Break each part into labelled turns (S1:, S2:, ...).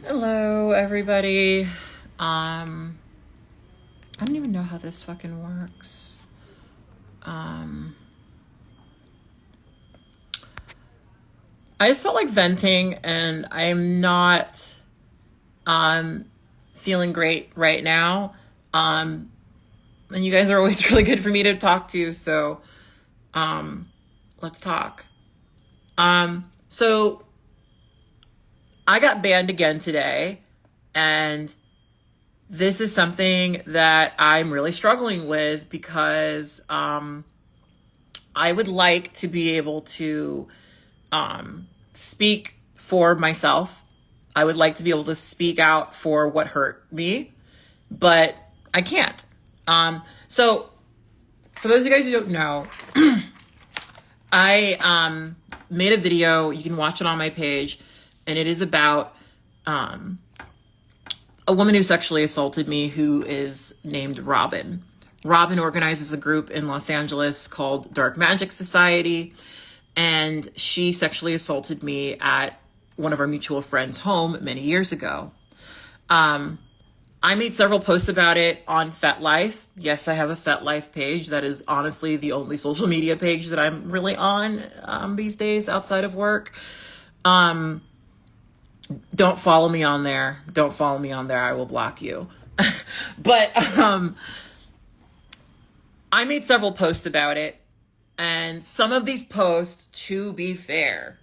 S1: Hello, everybody. I don't even know how this fucking works. I just felt like venting, and I'm not feeling great right now. And you guys are always really good for me to talk to, so let's talk. So I got banned again today, and this is something that I'm really struggling with because I would like to be able to speak for myself. I would like to be able to speak out for what hurt me, but I can't. So for those of you guys who don't know, I made a video. You can watch it on my page, and it is about a woman who sexually assaulted me who is named Robin. Robin organizes a group in Los Angeles called Dark Magic Society, and she sexually assaulted me at one of our mutual friends' home many years ago. I made several posts about it on Fetlife. Yes, I have a Fetlife page. That is honestly the only social media page that I'm really on these days outside of work. Don't follow me on there. Don't follow me on there. I will block you. But I made several posts about it. And some of these posts, to be fair,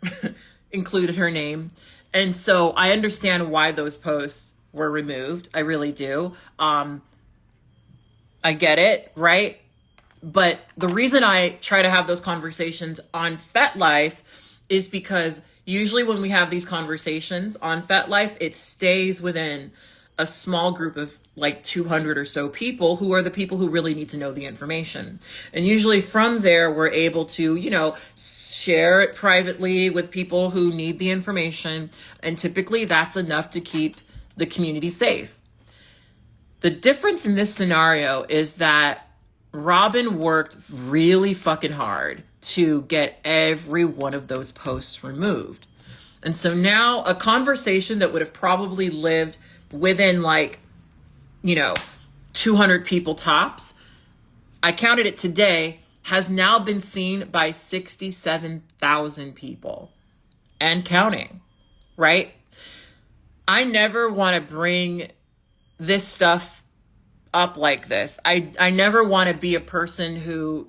S1: included her name. And so I understand why those posts were removed. I really do. I get it, right? But the reason I try to have those conversations on Fetlife is because usually when we have these conversations on Fetlife, it stays within a small group of like 200 or so people who are the people who really need to know the information. And usually from there, we're able to, share it privately with people who need the information. And typically that's enough to keep the community safe. The difference in this scenario is that Robin worked really fucking hard to get every one of those posts removed. And so now a conversation that would have probably lived within 200 people tops, I counted it today, has now been seen by 67,000 people and counting, right? I never want to bring this stuff up like this. I never want to be a person who,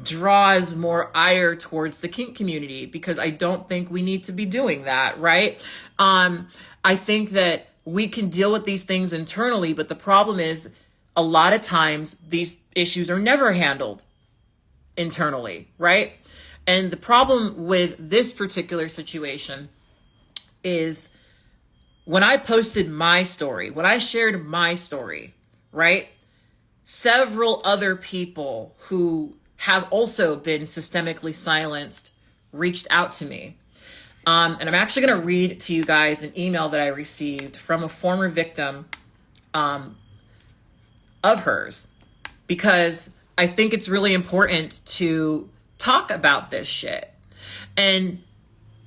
S1: draws more ire towards the kink community, because I don't think we need to be doing that, right? I think that we can deal with these things internally, but the problem is a lot of times these issues are never handled internally, right? And the problem with this particular situation is when I posted my story, when I shared my story, right? Several other people who have also been systemically silenced reached out to me. And I'm actually going to read to you guys an email that I received from a former victim of hers, because I think it's really important to talk about this shit. And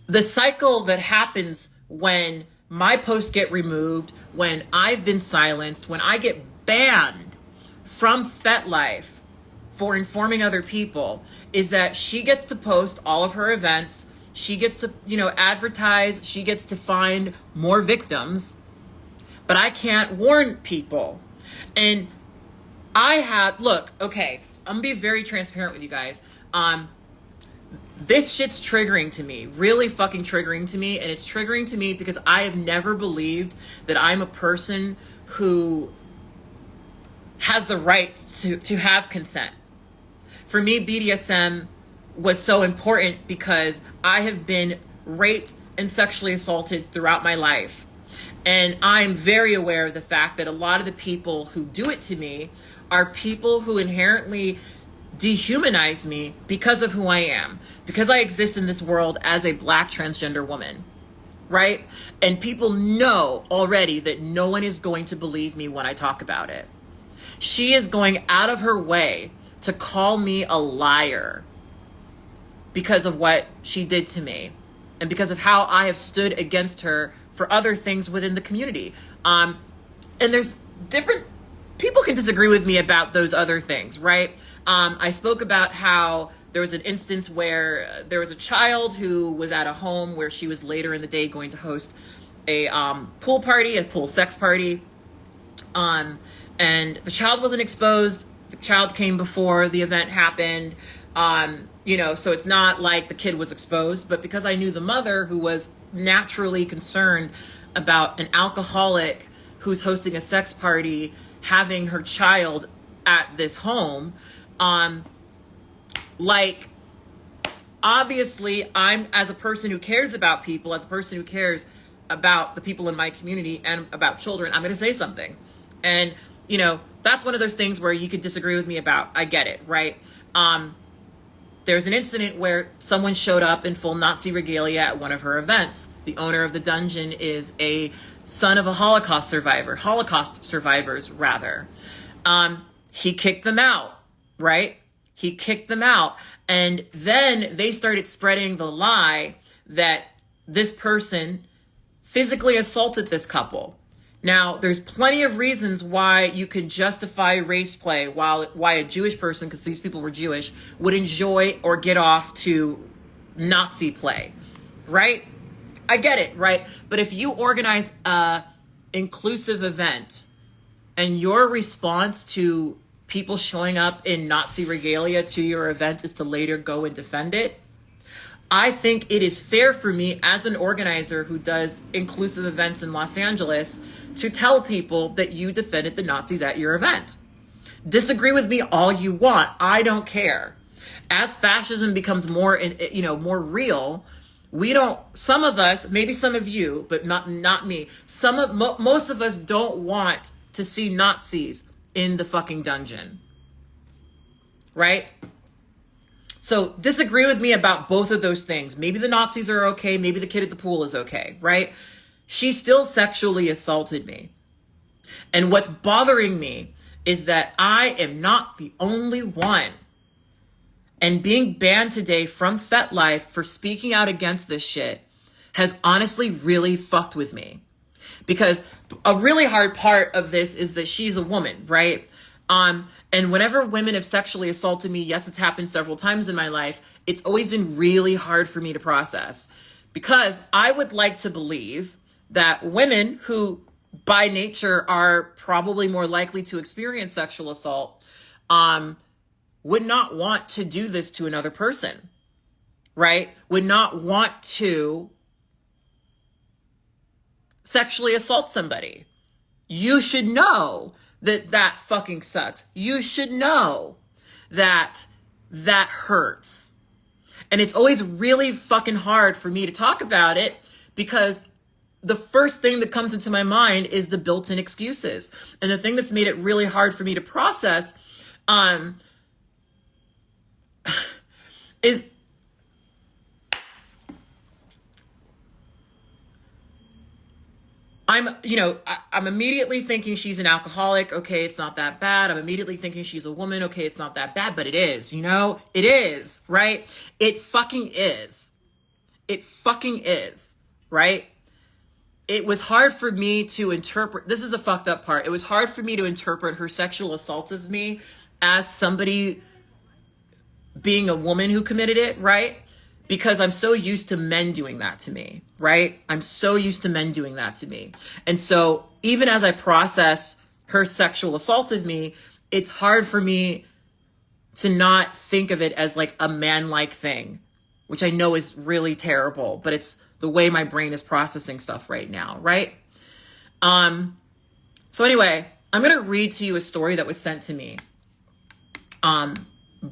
S1: the cycle that happens when my posts get removed, when I've been silenced, when I get banned from Fetlife for informing other people, is that she gets to post all of her events. She gets to, advertise. She gets to find more victims, but I can't warn people. And okay, I'm gonna be very transparent with you guys. This shit's triggering to me, really fucking triggering to me. And it's triggering to me because I have never believed that I'm a person who has the right to have consent. For me, BDSM was so important because I have been raped and sexually assaulted throughout my life. And I'm very aware of the fact that a lot of the people who do it to me are people who inherently dehumanize me because of who I am, because I exist in this world as a Black transgender woman, right? And people know already that no one is going to believe me when I talk about it. She is going out of her way to call me a liar because of what she did to me. and because of how I have stood against her for other things within the community. And there's different people can disagree with me about those other things, right? I spoke about how there was an instance where there was a child who was at a home where she was later in the day going to host a pool party, a pool sex party. And the child wasn't exposed. The child came before the event happened. So it's not like the kid was exposed, but because I knew the mother, who was naturally concerned about an alcoholic who's hosting a sex party, having her child at this home, obviously I'm, as a person who cares about people, as a person who cares about the people in my community and about children, I'm going to say something. And, that's one of those things where you could disagree with me about. I get it, right? There's an incident where someone showed up in full Nazi regalia at one of her events. The owner of the dungeon is a son of a Holocaust survivors rather. He kicked them out, right? He kicked them out. And then they started spreading the lie that this person physically assaulted this couple. Now, there's plenty of reasons why you can justify race play, why a Jewish person, because these people were Jewish, would enjoy or get off to Nazi play, right? I get it, right? But if you organize a inclusive event and your response to people showing up in Nazi regalia to your event is to later go and defend it, I think it is fair for me as an organizer who does inclusive events in Los Angeles to tell people that you defended the Nazis at your event. Disagree with me all you want. I don't care. As fascism becomes more real, some of us, maybe some of you, but not me. Most of us don't want to see Nazis in the fucking dungeon. Right? So disagree with me about both of those things. Maybe the Nazis are okay. Maybe the kid at the pool is okay, right? She still sexually assaulted me. And what's bothering me is that I am not the only one. And being banned today from Fetlife for speaking out against this shit has honestly really fucked with me. Because a really hard part of this is that she's a woman, right? And whenever women have sexually assaulted me, yes, it's happened several times in my life, it's always been really hard for me to process. Because I would like to believe that women who by nature are probably more likely to experience sexual assault would not want to do this to another person, right? Would not want to sexually assault somebody. You should know that fucking sucks. You should know that hurts. And it's always really fucking hard for me to talk about it because the first thing that comes into my mind is the built-in excuses. And the thing that's made it really hard for me to process is I'm immediately thinking she's an alcoholic. Okay, it's not that bad. I'm immediately thinking she's a woman. Okay, it's not that bad, but it is, it is, right? It fucking is. It fucking is, right? It was hard for me to interpret. This is the fucked up part. It was hard for me to interpret her sexual assault of me as somebody being a woman who committed it, right? Because I'm so used to men doing that to me, right? I'm so used to men doing that to me. And so even as I process her sexual assault of me, it's hard for me to not think of it as like a man-like thing, which I know is really terrible, but it's the way my brain is processing stuff right now, right? So anyway, I'm going to read to you a story that was sent to me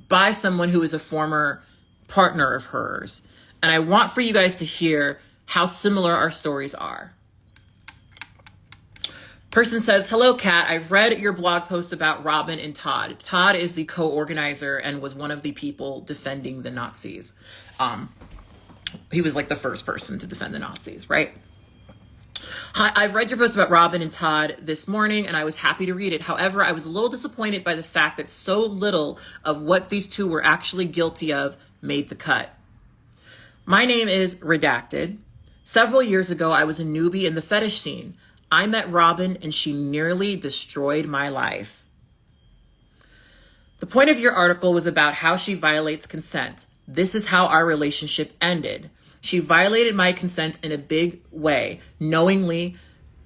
S1: by someone who is a former partner of hers. And I want for you guys to hear how similar our stories are. Person says, "Hello, Kat. I've read your blog post about Robin and Todd. Todd is the co-organizer and was one of the people defending the Nazis. He was like the first person to defend the Nazis, right? Hi, I've read your post about Robin and Todd this morning, and I was happy to read it. However, I was a little disappointed by the fact that so little of what these two were actually guilty of made the cut. My name is Redacted. Several years ago, I was a newbie in the fetish scene. I met Robin and she nearly destroyed my life. The point of your article was about how she violates consent. This is how our relationship ended. She violated my consent in a big way, knowingly,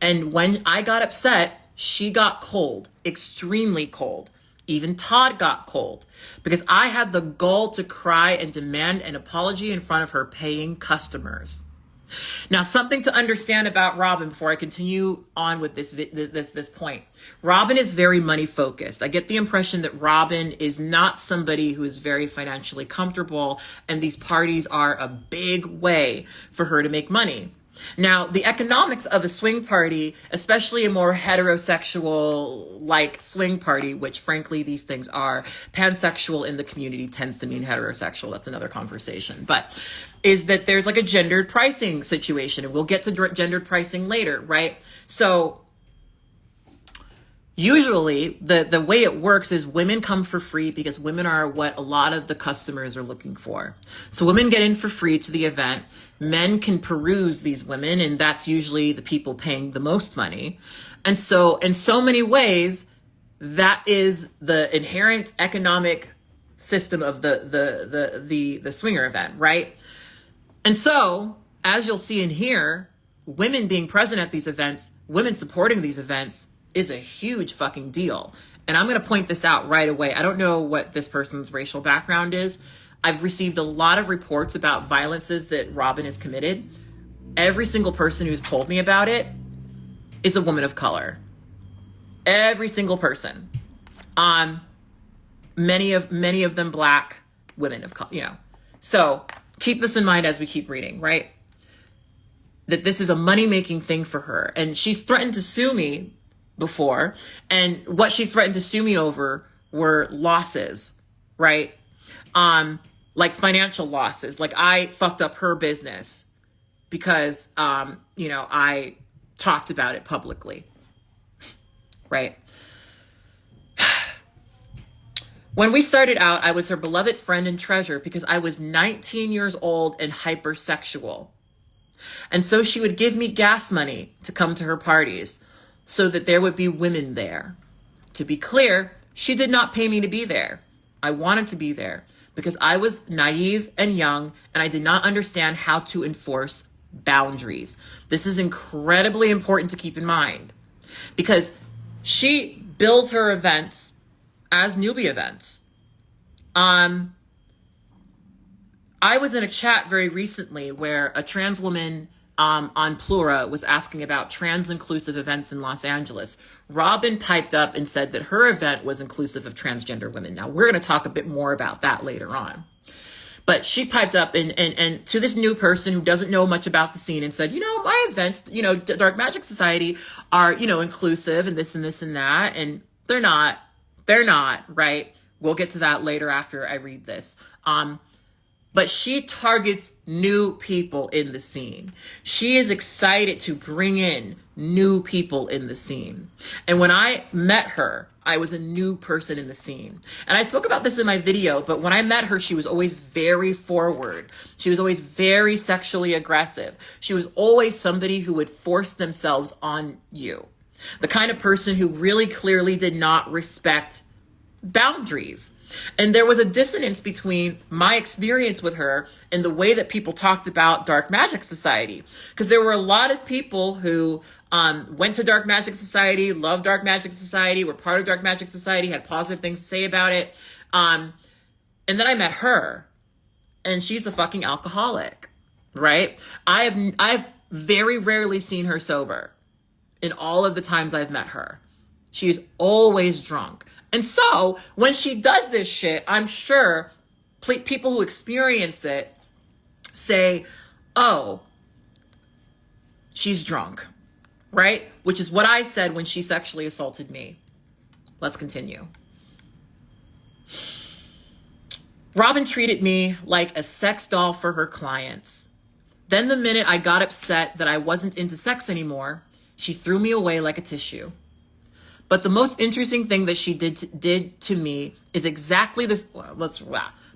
S1: and when I got upset, she got cold, extremely cold. Even Todd got cold because I had the gall to cry and demand an apology in front of her paying customers. Now, something to understand about Robin before I continue on with this point. Robin is very money focused. I get the impression that Robin is not somebody who is very financially comfortable, and these parties are a big way for her to make money. Now, the economics of a swing party, especially a more heterosexual like swing party, which frankly these things are, pansexual in the community tends to mean heterosexual. That's another conversation. But is that there's like a gendered pricing situation, and we'll get to gendered pricing later, right? So usually the way it works is women come for free because women are what a lot of the customers are looking for. So women get in for free to the event. Men can peruse these women, and that's usually the people paying the most money. And so in so many ways, that is the inherent economic system of the swinger event, right? And so, as you'll see in here, women being present at these events, women supporting these events is a huge fucking deal. And I'm going to point this out right away. I don't know what this person's racial background is. I've received a lot of reports about violences that Robin has committed. Every single person who's told me about it is a woman of color. Every single person. Many of them Black women of color, you know. So keep this in mind as we keep reading, right? That this is a money-making thing for her. And she's threatened to sue me before. And what she threatened to sue me over were losses, right? Like financial losses. Like I fucked up her business because, I talked about it publicly, right? When we started out, I was her beloved friend and treasure because I was 19 years old and hypersexual. And so she would give me gas money to come to her parties so that there would be women there. To be clear, she did not pay me to be there. I wanted to be there because I was naive and young and I did not understand how to enforce boundaries. This is incredibly important to keep in mind because she bills her events as newbie events. I was in a chat very recently where a trans woman on Plura was asking about trans inclusive events in Los Angeles. Robin piped up and said that her event was inclusive of transgender women. Now we're going to talk a bit more about that later on. But she piped up and to this new person who doesn't know much about the scene and said, my events, Dark Magic Society are, inclusive and this and this and that. And they're not, right? We'll get to that later after I read this. But she targets new people in the scene. She is excited to bring in new people in the scene. And when I met her, I was a new person in the scene. And I spoke about this in my video, but when I met her, she was always very forward. She was always very sexually aggressive. She was always somebody who would force themselves on you. The kind of person who really clearly did not respect boundaries. And there was a dissonance between my experience with her and the way that people talked about Dark Magic Society. Because there were a lot of people who went to Dark Magic Society, loved Dark Magic Society, were part of Dark Magic Society, had positive things to say about it. And then I met her, and she's a fucking alcoholic, right? I've very rarely seen her sober in all of the times I've met her. She's always drunk. And so when she does this shit, I'm sure people who experience it say, oh, she's drunk, right? Which is what I said when she sexually assaulted me. Let's continue. Robin treated me like a sex doll for her clients. Then the minute I got upset that I wasn't into sex anymore, she threw me away like a tissue. But the most interesting thing that she did to me is exactly this.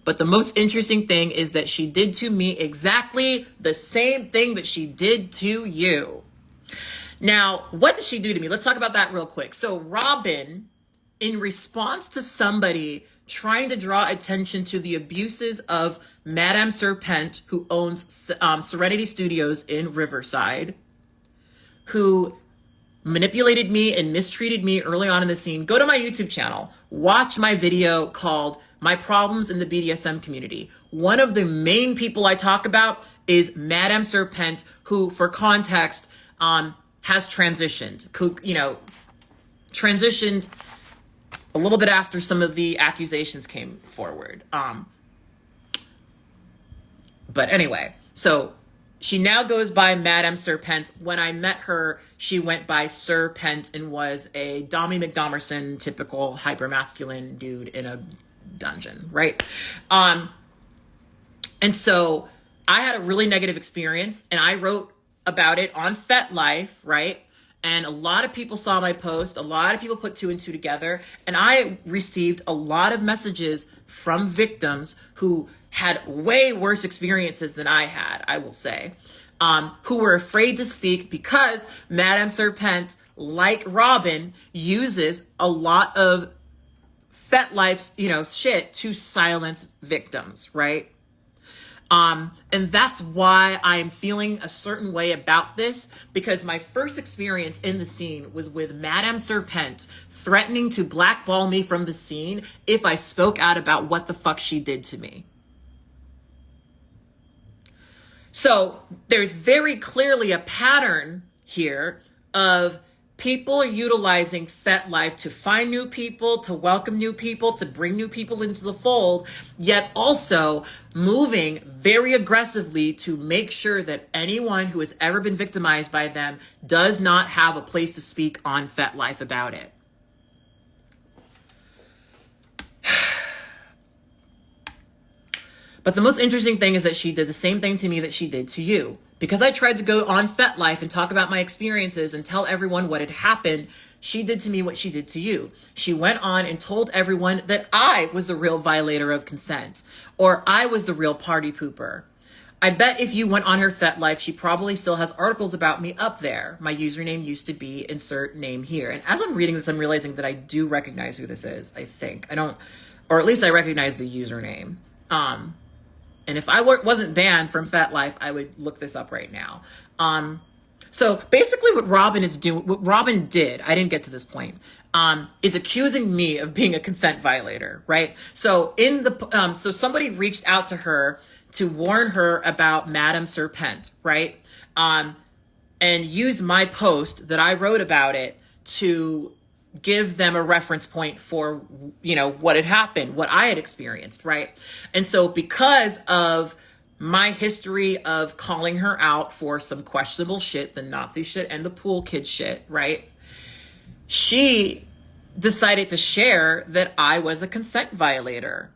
S1: But the most interesting thing is that she did to me exactly the same thing that she did to you. Now, what did she do to me? Let's talk about that real quick. So Robin, in response to somebody trying to draw attention to the abuses of Madame Serpent, who owns Serenity Studios in Riverside, who manipulated me and mistreated me early on in the scene, go to my YouTube channel, watch my video called My Problems in the BDSM Community. One of the main people I talk about is Madame Serpent, who, for context, has transitioned, transitioned a little bit after some of the accusations came forward. But anyway, so she now goes by Madame Serpent. When I met her, she went by Serpent and was a Dommy McDomerson, typical hypermasculine dude in a dungeon, right? And so I had a really negative experience, and I wrote about it on Fetlife, right? And a lot of people saw my post. A lot of people put two and two together. And I received a lot of messages from victims who had way worse experiences than I had, I will say, who were afraid to speak because Madame Serpent, like Robin, uses a lot of Fetlife's, shit to silence victims, right? And that's why I'm feeling a certain way about this, because my first experience in the scene was with Madame Serpent threatening to blackball me from the scene if I spoke out about what the fuck she did to me. So there's very clearly a pattern here of people utilizing Fetlife to find new people, to welcome new people, to bring new people into the fold, yet also moving very aggressively to make sure that anyone who has ever been victimized by them does not have a place to speak on Fetlife about it. But the most interesting thing is that she did the same thing to me that she did to you. Because I tried to go on Fetlife and talk about my experiences and tell everyone what had happened, she did to me what she did to you. She went on and told everyone that I was the real violator of consent, or I was the real party pooper. I bet if you went on her Fetlife, she probably still has articles about me up there. My username used to be insert name here. And as I'm reading this, I'm realizing that I do recognize who this is, I think. I don't, or at least I recognize the username. And if I wasn't banned from Fetlife, I would look this up right now. So basically what Robin is doing, what Robin did, I didn't get to this point, is accusing me of being a consent violator, right? So so somebody reached out to her to warn her about Madame Serpent, right? And used my post that I wrote about it to give them a reference point for, what had happened, what I had experienced, right? And so because of my history of calling her out for some questionable shit, the Nazi shit and the pool kid shit, right? She decided to share that I was a consent violator,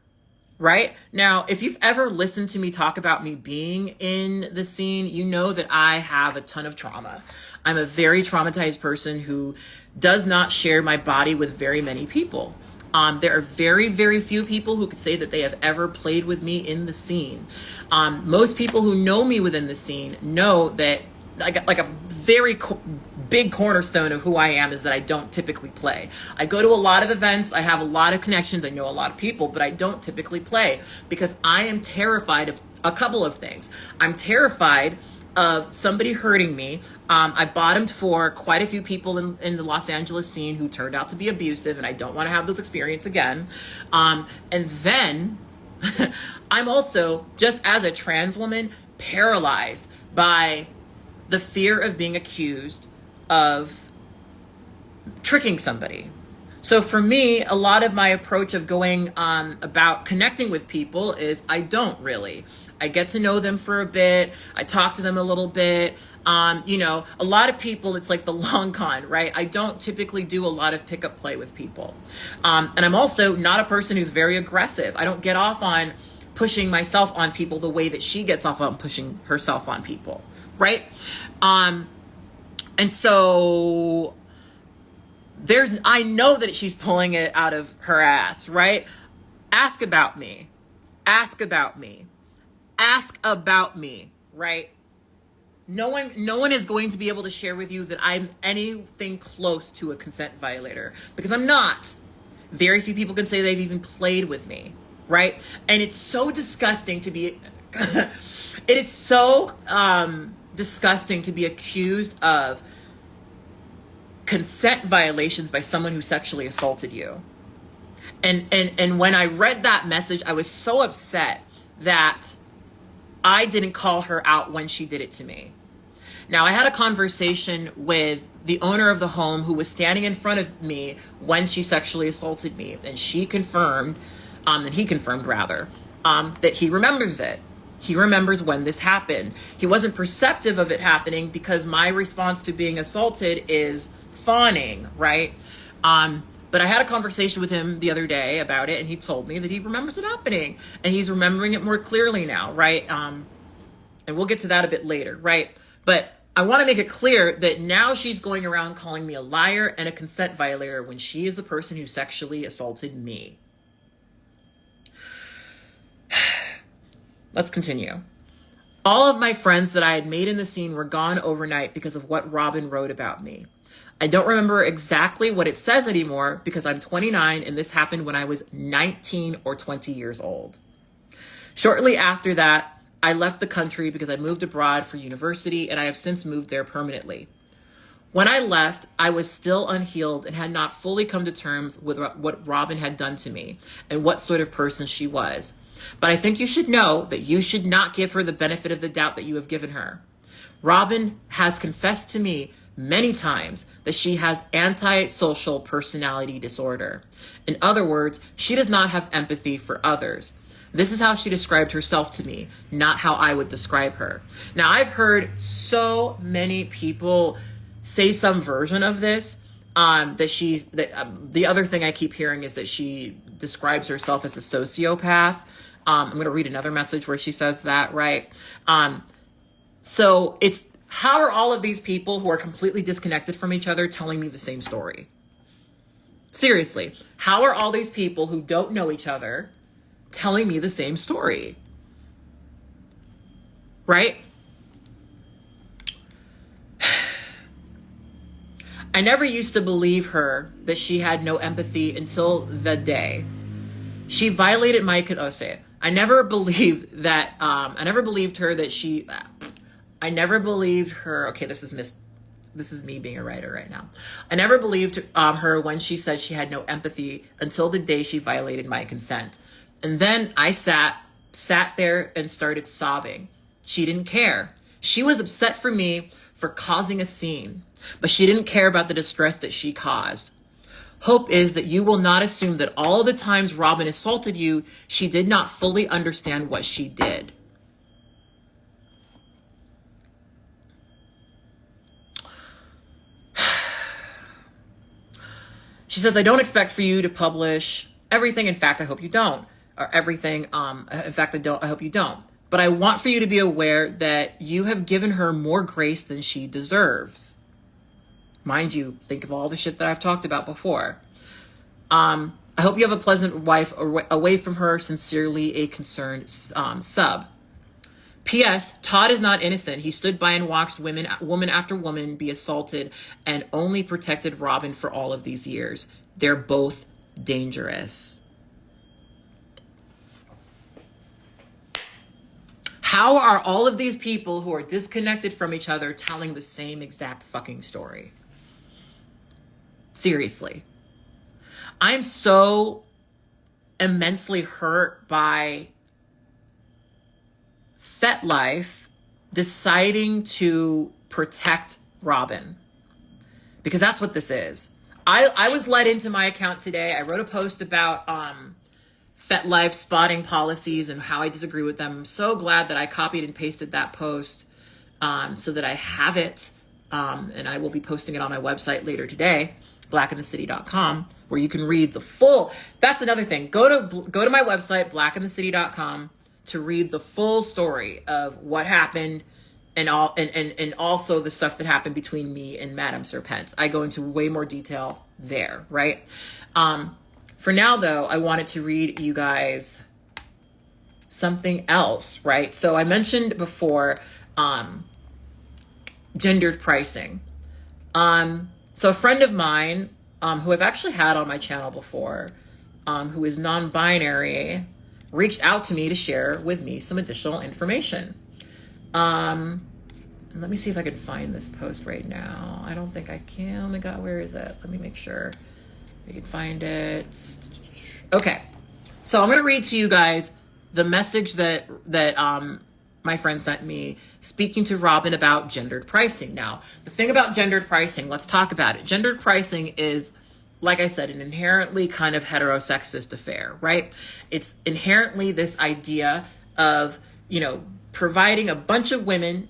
S1: right? Now, if you've ever listened to me talk about me being in the scene, you know that I have a ton of trauma. I'm a very traumatized person who does not share my body with very many people. There are very, very few people who could say that they have ever played with me in the scene. Most people who know me within the scene know that like a very big cornerstone of who I am is that I don't typically play. I go to a lot of events. I have a lot of connections. I know a lot of people, but I don't typically play because I am terrified of a couple of things. I'm terrified of somebody hurting me. I bottomed for quite a few people in the Los Angeles scene who turned out to be abusive, and I don't want to have those experiences again. And then I'm also, just as a trans woman, paralyzed by the fear of being accused of tricking somebody. So for me, a lot of my approach of going about connecting with people is I don't really. I get to know them for a bit. I talk to them a little bit. A lot of people, it's like the long con, right? I don't typically do a lot of pickup play with people. And I'm also not a person who's very aggressive. I don't get off on pushing myself on people the way that she gets off on pushing herself on people, right? And so I know that she's pulling it out of her ass, right? Ask about me. Ask about me. Ask about me, right? No one is going to be able to share with you that I'm anything close to a consent violator, because I'm not. Very few people can say they've even played with me, right? And it's so disgusting to be, it is so disgusting to be accused of consent violations by someone who sexually assaulted you. And when I read that message, I was so upset that I didn't call her out when she did it to me. Now, I had a conversation with the owner of the home who was standing in front of me when she sexually assaulted me. And she confirmed, and he confirmed rather, that he remembers it. He remembers when this happened. He wasn't perceptive of it happening because my response to being assaulted is fawning, right? But I had a conversation with him the other day about it, and he told me that he remembers it happening, and he's remembering it more clearly now, right? And we'll get to that a bit later, right? But I want to make it clear that now she's going around calling me a liar and a consent violator when she is the person who sexually assaulted me. Let's continue. All of my friends that I had made in the scene were gone overnight because of what Robin wrote about me. I don't remember exactly what it says anymore because I'm 29 and this happened when I was 19 or 20 years old. Shortly after that, I left the country because I moved abroad for university and I have since moved there permanently. When I left, I was still unhealed and had not fully come to terms with what Robin had done to me and what sort of person she was. But I think you should know that you should not give her the benefit of the doubt that you have given her. Robin has confessed to me many times that she has antisocial personality disorder. In other words, she does not have empathy for others. This is how she described herself to me, not how I would describe her. Now, I've heard so many people say some version of this, the other thing I keep hearing is that she describes herself as a sociopath. I'm going to read another message where she says that, right? So it's, how are all of these people who are completely disconnected from each other telling me the same story? Seriously, how are all these people who don't know each other telling me the same story? Right? I never used to believe her that she had no empathy until the day she violated my, I never believed that, I never believed her that she, I never believed her. Okay, this is me being a writer right now. I never believed her when she said she had no empathy until the day she violated my consent. And then I sat there and started sobbing. She didn't care. She was upset for me for causing a scene, but she didn't care about the distress that she caused. Hope is that you will not assume that all the times Robin assaulted you, she did not fully understand what she did. She says, I don't expect for you to publish everything. In fact, I hope you don't. Or everything. In fact, I hope you don't. But I want for you to be aware that you have given her more grace than she deserves. Mind you, think of all the shit that I've talked about before. I hope you have a pleasant wife away from her. Sincerely, a concerned sub. P.S. Todd is not innocent. He stood by and watched woman after woman be assaulted and only protected Robin for all of these years. They're both dangerous. How are all of these people who are disconnected from each other telling the same exact fucking story? Seriously. I'm so immensely hurt by Fetlife deciding to protect Robin, because that's what this is. I was led into my account today. I wrote a post about Fetlife spotting policies and how I disagree with them. I'm so glad that I copied and pasted that post so that I have it, and I will be posting it on my website later today, blackeinthecity.com, where you can read the full. That's another thing. Go to my website, blackeinthecity.com, to read the full story of what happened and also the stuff that happened between me and Madame Serpent. I go into way more detail there, right? For now, though, I wanted to read you guys something else, right? So I mentioned before, gendered pricing. So a friend of mine, who I've actually had on my channel before, who is non-binary, reached out to me to share with me some additional information. Let me see if I can find this post right now. I don't think I can. Oh my God, where is it? Let me make sure I can find it. Okay. So I'm going to read to you guys the message that my friend sent me speaking to Robin about gendered pricing. Now, the thing about gendered pricing, let's talk about it. Gendered pricing is, like I said, an inherently kind of heterosexist affair, right? It's inherently this idea of, providing a bunch of women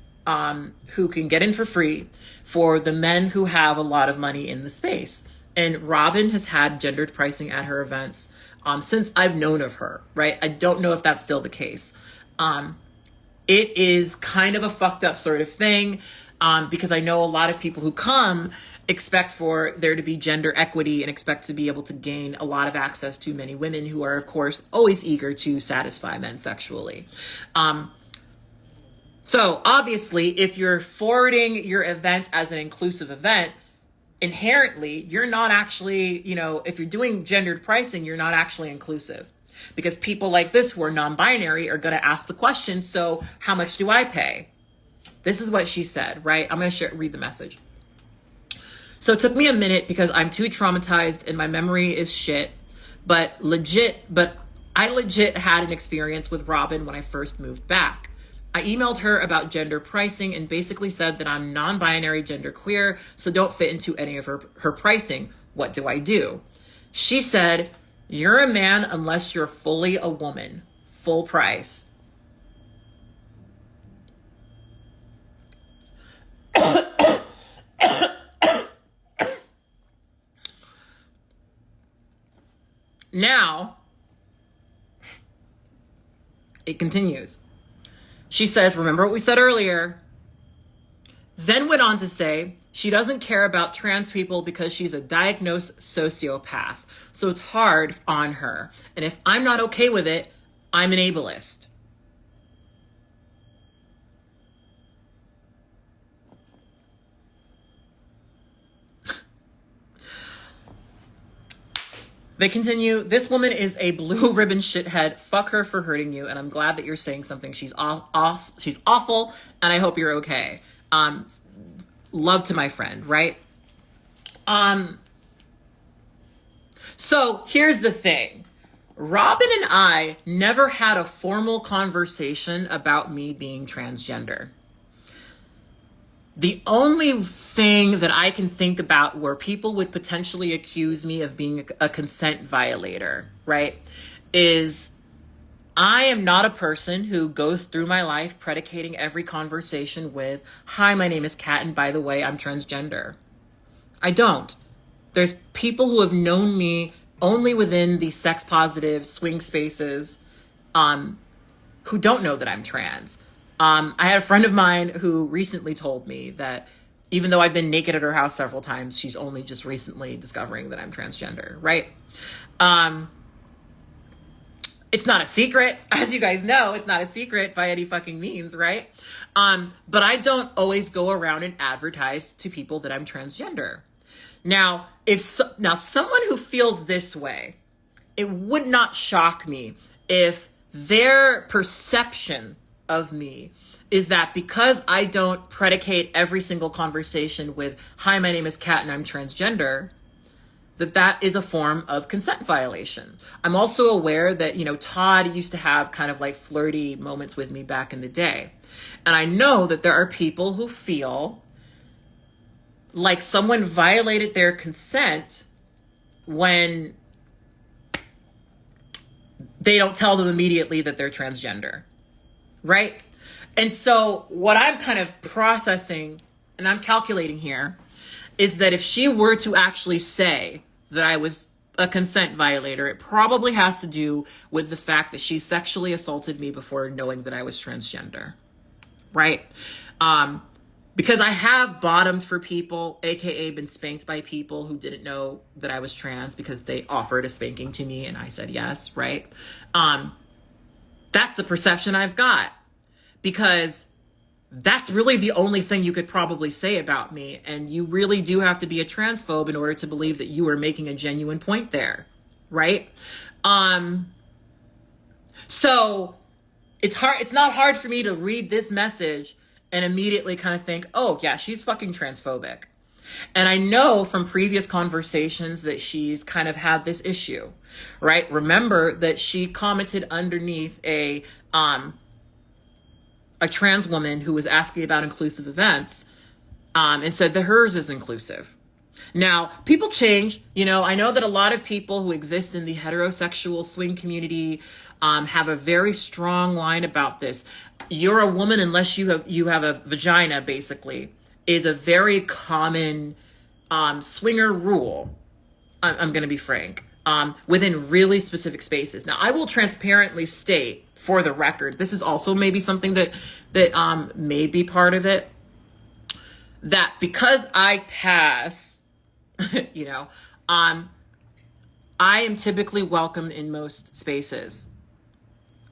S1: who can get in for free for the men who have a lot of money in the space. And Robin has had gendered pricing at her events since I've known of her, right? I don't know if that's still the case. It is kind of a fucked up sort of thing because I know a lot of people who come expect for there to be gender equity and expect to be able to gain a lot of access to many women who are, of course, always eager to satisfy men sexually. So obviously, if you're forwarding your event as an inclusive event, inherently, you're not actually, if you're doing gendered pricing, you're not actually inclusive. Because people like this who are non-binary are going to ask the question, so how much do I pay? This is what she said, right? I'm going to read the message. So it took me a minute because I'm too traumatized and my memory is shit. But I legit had an experience with Robin when I first moved back. I emailed her about gender pricing and basically said that I'm non-binary, genderqueer, so don't fit into any of her pricing. What do I do? She said, you're a man unless you're fully a woman. Full price. Now, it continues. She says, remember what we said earlier? Then went on to say, she doesn't care about trans people because she's a diagnosed sociopath. So it's hard on her. And if I'm not okay with it, I'm an ableist. They continue, this woman is a blue ribbon shithead. Fuck her for hurting you. And I'm glad that you're saying something. She's awful. And I hope you're okay. Love to my friend, right? So here's the thing. Robin and I never had a formal conversation about me being transgender. The only thing that I can think about where people would potentially accuse me of being a consent violator, right, is I am not a person who goes through my life predicating every conversation with, hi, my name is Kat, and by the way, I'm transgender. I don't. There's people who have known me only within the sex positive swing spaces who don't know that I'm trans. I had a friend of mine who recently told me that even though I've been naked at her house several times, she's only just recently discovering that I'm transgender, right? It's not a secret. As you guys know, it's not a secret by any fucking means, right? But I don't always go around and advertise to people that I'm transgender. Now, someone who feels this way, it would not shock me if their perception of me is that because I don't predicate every single conversation with, hi, my name is Kat and I'm transgender, that is a form of consent violation. I'm also aware that, Todd used to have kind of like flirty moments with me back in the day. And I know that there are people who feel like someone violated their consent when they don't tell them immediately that they're transgender. Right? And so what I'm kind of processing and I'm calculating here is that if she were to actually say that I was a consent violator, it probably has to do with the fact that she sexually assaulted me before knowing that I was transgender. Right? Because I have bottomed for people, aka been spanked by people who didn't know that I was trans because they offered a spanking to me and I said yes, right? That's the perception I've got, because that's really the only thing you could probably say about me. And you really do have to be a transphobe in order to believe that you are making a genuine point there. Right? So it's not hard for me to read this message and immediately kind of think, oh yeah, she's fucking transphobic. And I know from previous conversations that she's kind of had this issue, right? Remember that she commented underneath a trans woman who was asking about inclusive events, and said that hers is inclusive. Now, people change. I know that a lot of people who exist in the heterosexual swing community have a very strong line about this. You're a woman unless you have a vagina, basically, is a very common swinger rule. I'm going to be frank, within really specific spaces. Now, I will transparently state, for the record, this is also maybe something that may be part of it, that because I pass, I am typically welcomed in most spaces.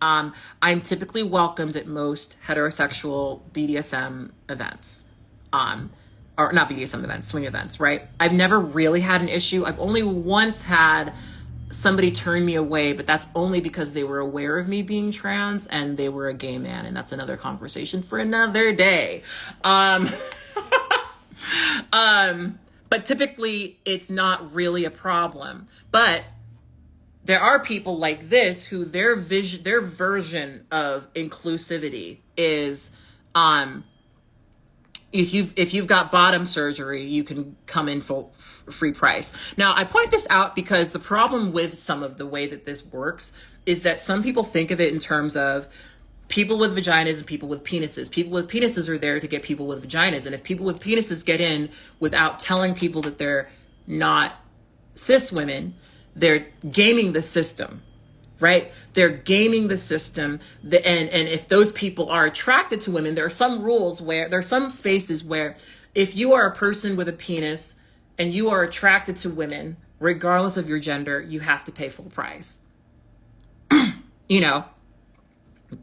S1: I'm typically welcomed at most heterosexual BDSM events, or not BDSM events, swing events, right? I've never really had an issue. I've only once had somebody turn me away, but that's only because they were aware of me being trans and they were a gay man, and that's another conversation for another day. But typically it's not really a problem. But there are people like this who their version of inclusivity is, if you've got bottom surgery, you can come in full free price. Now, I point this out because the problem with some of the way that this works is that some people think of it in terms of people with vaginas and people with penises. People with penises are there to get people with vaginas. And if people with penises get in without telling people that they're not cis women, they're gaming the system, right? They're gaming the system. And if those people are attracted to women, there are some rules where there are some spaces where if you are a person with a penis and you are attracted to women, regardless of your gender, you have to pay full price.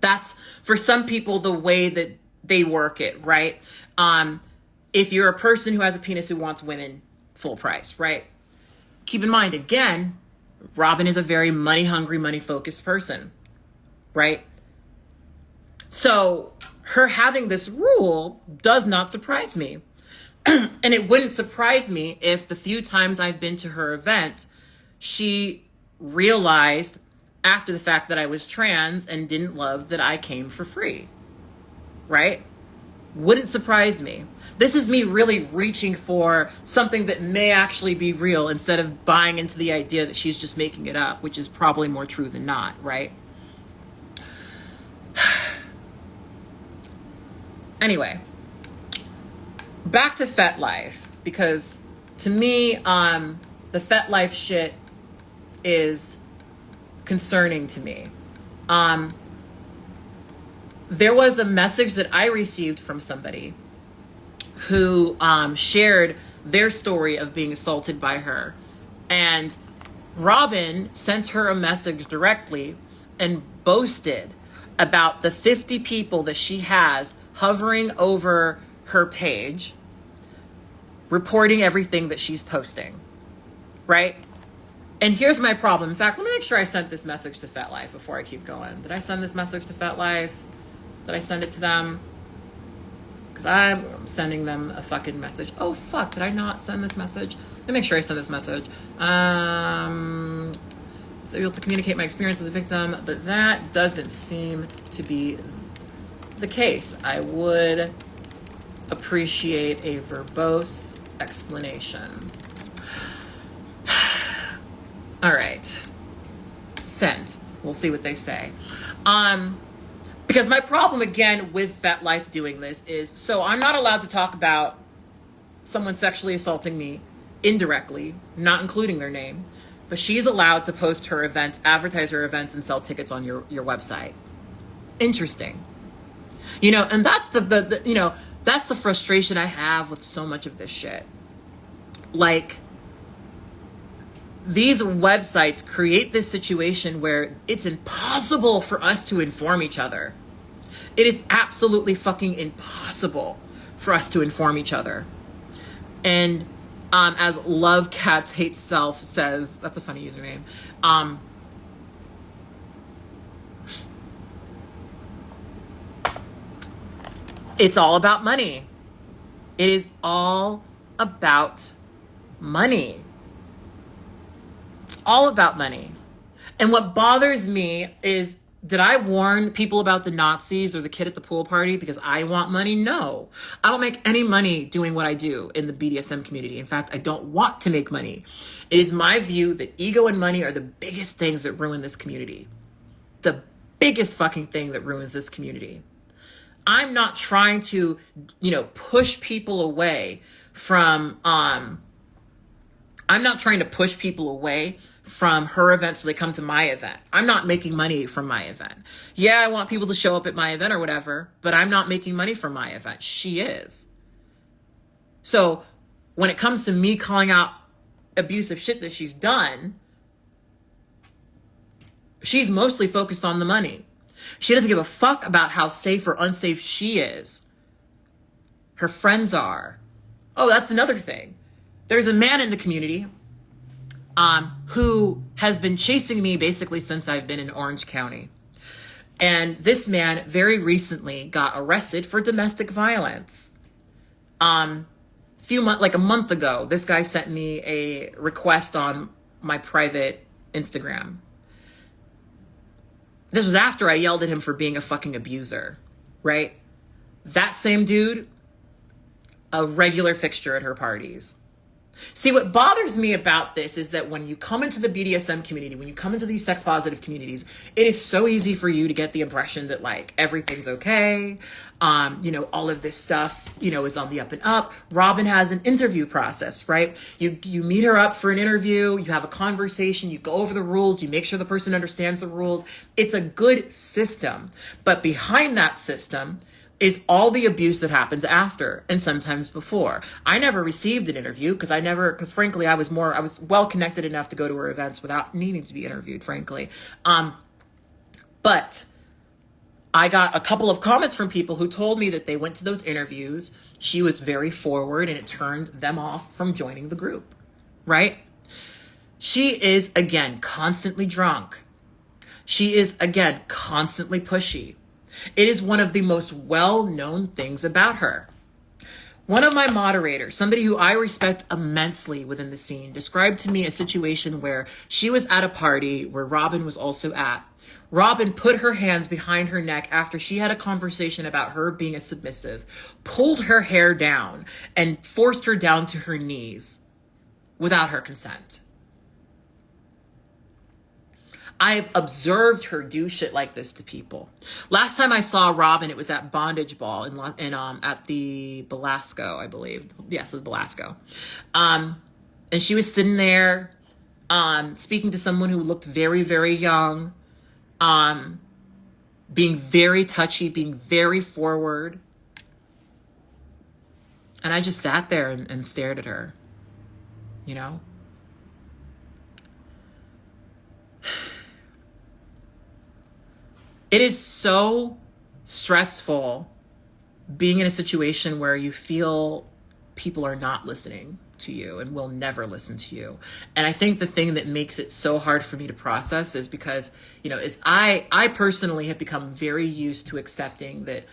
S1: That's for some people the way that they work it, right? If you're a person who has a penis who wants women, full price, right? Keep in mind, again, Robin is a very money hungry, money focused person, right? So her having this rule does not surprise me. And it wouldn't surprise me if the few times I've been to her event, she realized after the fact that I was trans and didn't love that I came for free, right? Wouldn't surprise me. This is me really reaching for something that may actually be real instead of buying into the idea that she's just making it up, which is probably more true than not, right? Anyway, back to Fetlife, because to me, the Fetlife shit is concerning to me. There was a message that I received from somebody who shared their story of being assaulted by her. And Robin sent her a message directly and boasted about the 50 people that she has hovering over her page, reporting everything that she's posting, right? And here's my problem. In fact, let me make sure I sent this message to Fetlife before I keep going. Did I send this message to Fetlife? Did I send it to them? Because I'm sending them a fucking message. Oh, fuck. Did I not send this message? Let me make sure I send this message. So able to communicate my experience with the victim, but that doesn't seem to be the case. I would appreciate a verbose explanation. All right. Send. We'll see what they say. Because my problem, again, with Fetlife doing this is, so I'm not allowed to talk about someone sexually assaulting me indirectly, not including their name, but she's allowed to post her events, advertise her events, and sell tickets on your website. Interesting. And that's that's the frustration I have with so much of this shit. Like, these websites create this situation where it's impossible for us to inform each other. It is absolutely fucking impossible for us to inform each other. And as Love Cats Hate Self says, that's a funny username. It's all about money. It is all about money. It's all about money. And what bothers me is, did I warn people about the Nazis or the kid at the pool party because I want money? No. I don't make any money doing what I do in the BDSM community. In fact, I don't want to make money. It is my view that ego and money are the biggest things that ruin this community. The biggest fucking thing that ruins this community. I'm not trying to, push people away from, I'm not trying to push people away from her event so they come to my event. I'm not making money from my event. Yeah, I want people to show up at my event or whatever, but I'm not making money from my event. She is. So when it comes to me calling out abusive shit that she's done, she's mostly focused on the money. She doesn't give a fuck about how safe or unsafe she is. Her friends are. Oh, that's another thing. There's a man in the community who has been chasing me basically since I've been in Orange County. And this man very recently got arrested for domestic violence. A month ago, this guy sent me a request on my private Instagram. This was after I yelled at him for being a fucking abuser, right? That same dude, a regular fixture at her parties. See, what bothers me about this is that when you come into the BDSM community, when you come into these sex positive communities, it is so easy for you to get the impression that everything's okay. All of this stuff, is on the up and up. Robin has an interview process, right? You meet her up for an interview, you have a conversation, you go over the rules, you make sure the person understands the rules. It's a good system. But behind that system is all the abuse that happens after and sometimes before. I never received an interview because frankly, I was well connected enough to go to her events without needing to be interviewed, frankly. But I got a couple of comments from people who told me that they went to those interviews. She was very forward and it turned them off from joining the group, right? She is, again, constantly drunk. She is, again, constantly pushy. It is one of the most well-known things about her. One of my moderators, somebody who I respect immensely within the scene, described to me a situation where she was at a party where Robin was also at. Robin put her hands behind her neck after she had a conversation about her being a submissive, pulled her hair down, and forced her down to her knees without her consent. I've observed her do shit like this to people. Last time I saw Robin, it was at Bondage Ball at the Belasco, I believe. Yes, the Belasco. And she was sitting there, speaking to someone who looked very, very young, being very touchy, being very forward. And I just sat there and stared at her, It is so stressful being in a situation where you feel people are not listening to you and will never listen to you. And I think the thing that makes it so hard for me to process is because, is I personally have become very used to accepting that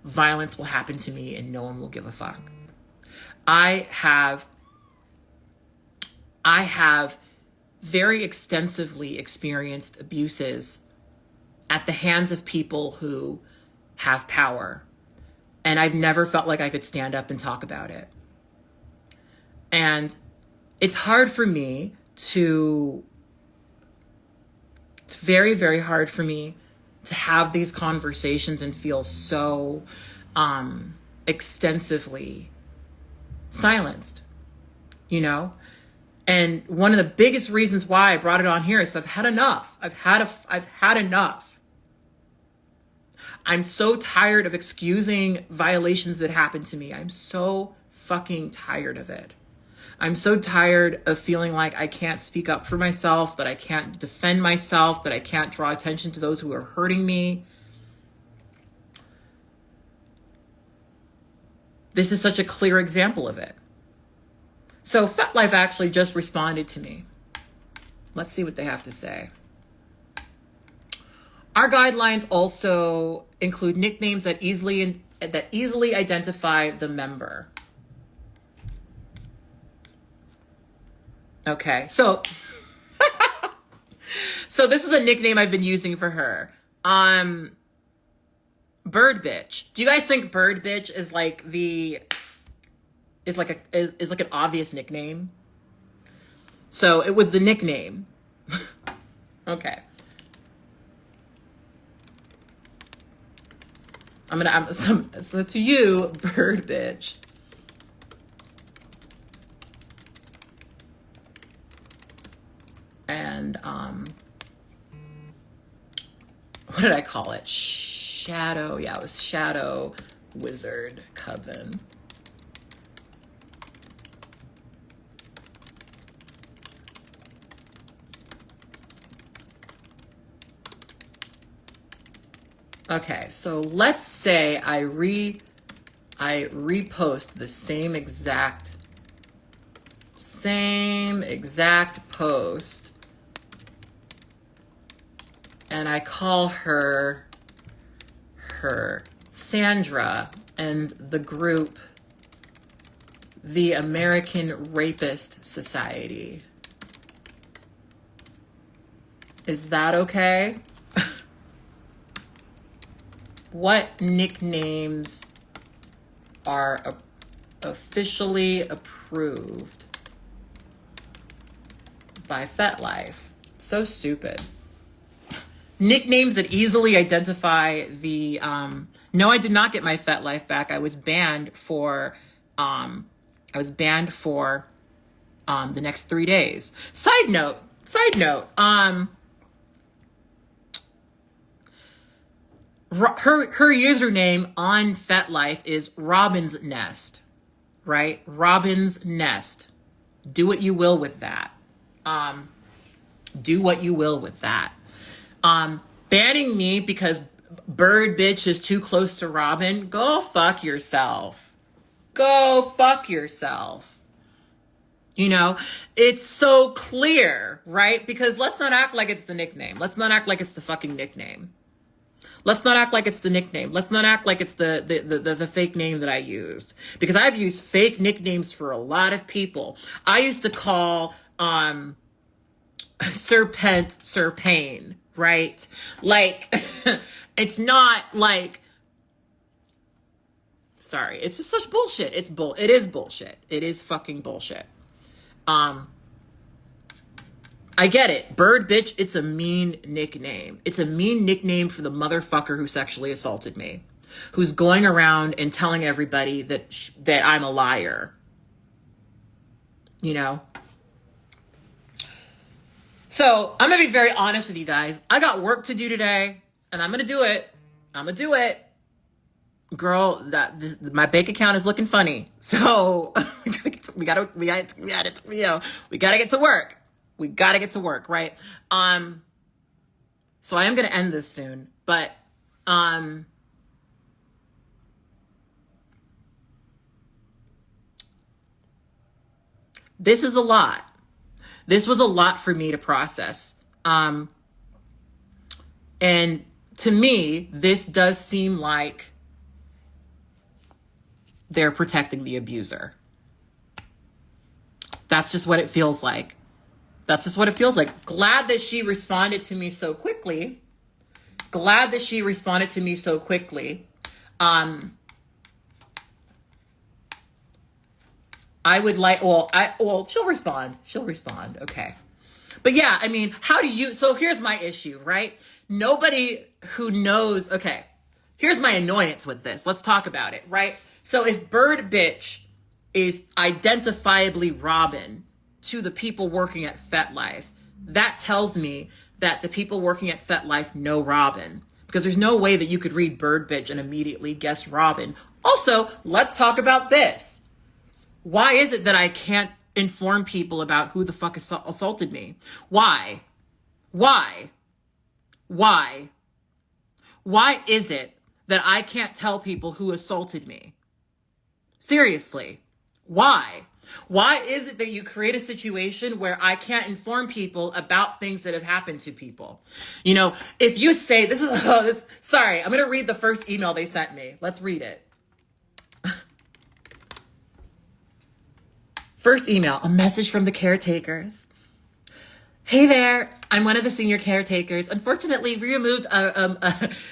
S1: violence will happen to me and no one will give a fuck. I have very extensively experienced abuses at the hands of people who have power. And I've never felt like I could stand up and talk about it. And it's hard for me it's very, very hard for me to have these conversations and feel so extensively silenced, And one of the biggest reasons why I brought it on here is I've had enough. I've had enough. I'm so tired of excusing violations that happen to me. I'm so fucking tired of it. I'm so tired of feeling like I can't speak up for myself, that I can't defend myself, that I can't draw attention to those who are hurting me. This is such a clear example of it. So Fetlife actually just responded to me. Let's see what they have to say. Our guidelines also include nicknames that easily identify the member. Okay, so so this is a nickname I've been using for her. Bird bitch. Do you guys think bird bitch is like an obvious nickname? So it was the nickname. Okay. So to you, bird bitch. And what did I call it? Shadow. Yeah, it was Shadow Wizard Coven. Okay, so let's say I repost the same exact post, and I call her Sandra, and the group the American Rapist Society. Is that okay? What nicknames are officially approved by Fetlife? So stupid. Nicknames that easily identify the, no, I did not get my Fetlife back. I was banned for the next 3 days. Side note, her username on Fetlife is RobinsNest, right? RobinsNest. Do what you will with that. Do what you will with that. Banning me because bird bitch is too close to Robin. Go fuck yourself. Go fuck yourself. You know, it's so clear, right? Because let's not act like it's the nickname. Let's not act like it's the fucking nickname. Let's not act like it's the nickname. Let's not act like it's the fake name that I used. Because I've used fake nicknames for a lot of people. I used to call Serpent Serpane, right? Like, it's not like, sorry, it's just such bullshit. It is bullshit. It is fucking bullshit. I get it. Bird bitch, it's a mean nickname. It's a mean nickname for the motherfucker who sexually assaulted me, who's going around and telling everybody that I'm a liar. You know? So I'm going to be very honest with you guys. I got work to do today, and I'm going to do it. Girl, my bank account is looking funny. So we gotta get to work. We got to get to work, right? So I am going to end this soon, but this is a lot. This was a lot for me to process. And to me, this does seem like they're protecting the abuser. That's just what it feels like. Glad that she responded to me so quickly. I would like, she'll respond. Okay. But yeah, I mean, so here's my issue, right? Nobody who knows, okay, here's my annoyance with this. Let's talk about it, right? So if bird bitch is identifiably Robin to the people working at Fetlife, that tells me that the people working at Fetlife know Robin, because there's no way that you could read bird bitch and immediately guess Robin. Also, let's talk about this. Why is it that I can't, inform people about who the fuck assaulted me. Why? Why? Why? Why is it that I can't tell people who assaulted me? Seriously, why? Why is it that you create a situation where I can't inform people about things that have happened to people? You know, if you say, sorry, I'm going to read the first email they sent me. Let's read it. First email, a message from the caretakers. Hey there, I'm one of the senior caretakers. Unfortunately, we removed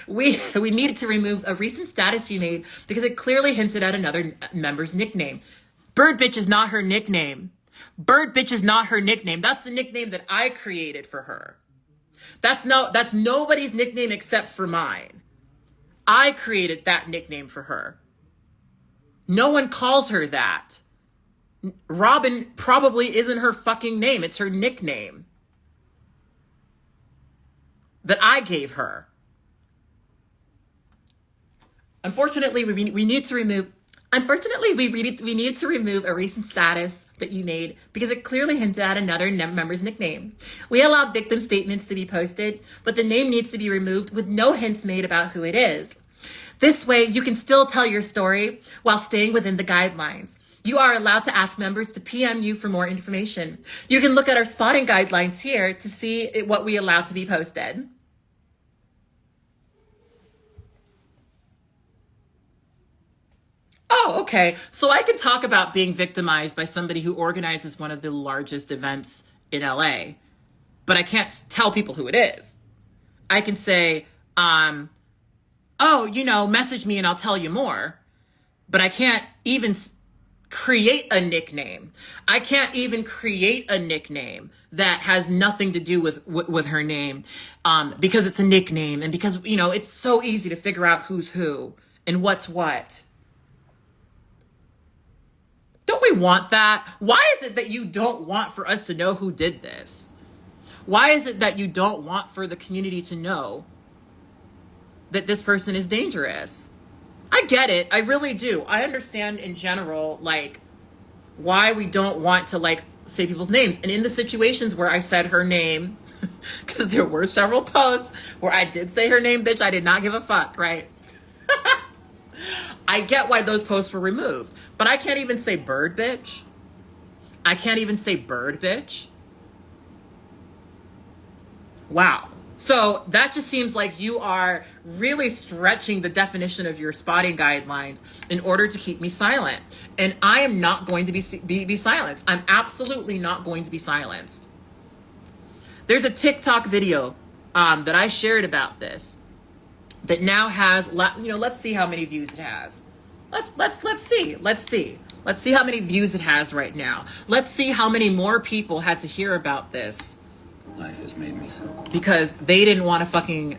S1: we needed to remove a recent status you made because it clearly hinted at another member's nickname. Bird bitch is not her nickname. Bird bitch is not her nickname. That's the nickname that I created for her. That's nobody's nickname except for mine. I created that nickname for her. No one calls her that. Robin probably isn't her fucking name. It's her nickname that I gave her. Unfortunately, we need to remove a recent status that you made because it clearly hinted at another member's nickname. We allowed victim statements to be posted, but the name needs to be removed with no hints made about who it is. This way, you can still tell your story while staying within the guidelines. You are allowed to ask members to PM you for more information. You can look at our spotting guidelines here to see what we allow to be posted. Oh, okay. So I can talk about being victimized by somebody who organizes one of the largest events in LA, but I can't tell people who it is. I can say, message me and I'll tell you more, but I can't even create a nickname. I can't even create a nickname that has nothing to do with her name, because it's a nickname and because, it's so easy to figure out who's who and what's what. Don't we want that? Why is it that you don't want for us to know who did this? Why is it that you don't want for the community to know that this person is dangerous? I get it. I really do. I understand in general, why we don't want to, say people's names. And in the situations where I said her name, because there were several posts where I did say her name, bitch, I did not give a fuck, right? I get why those posts were removed. But I can't even say bird bitch. I can't even say bird bitch. Wow. So that just seems like you are really stretching the definition of your spotting guidelines in order to keep me silent. And I am not going to be silenced. I'm absolutely not going to be silenced. There's a TikTok video that I shared about this that now has, let's see how many views it has. Let's see how many views it has right now. Let's see how many more people had to hear about this.
S2: Life has made me so cool.
S1: Because they didn't want to fucking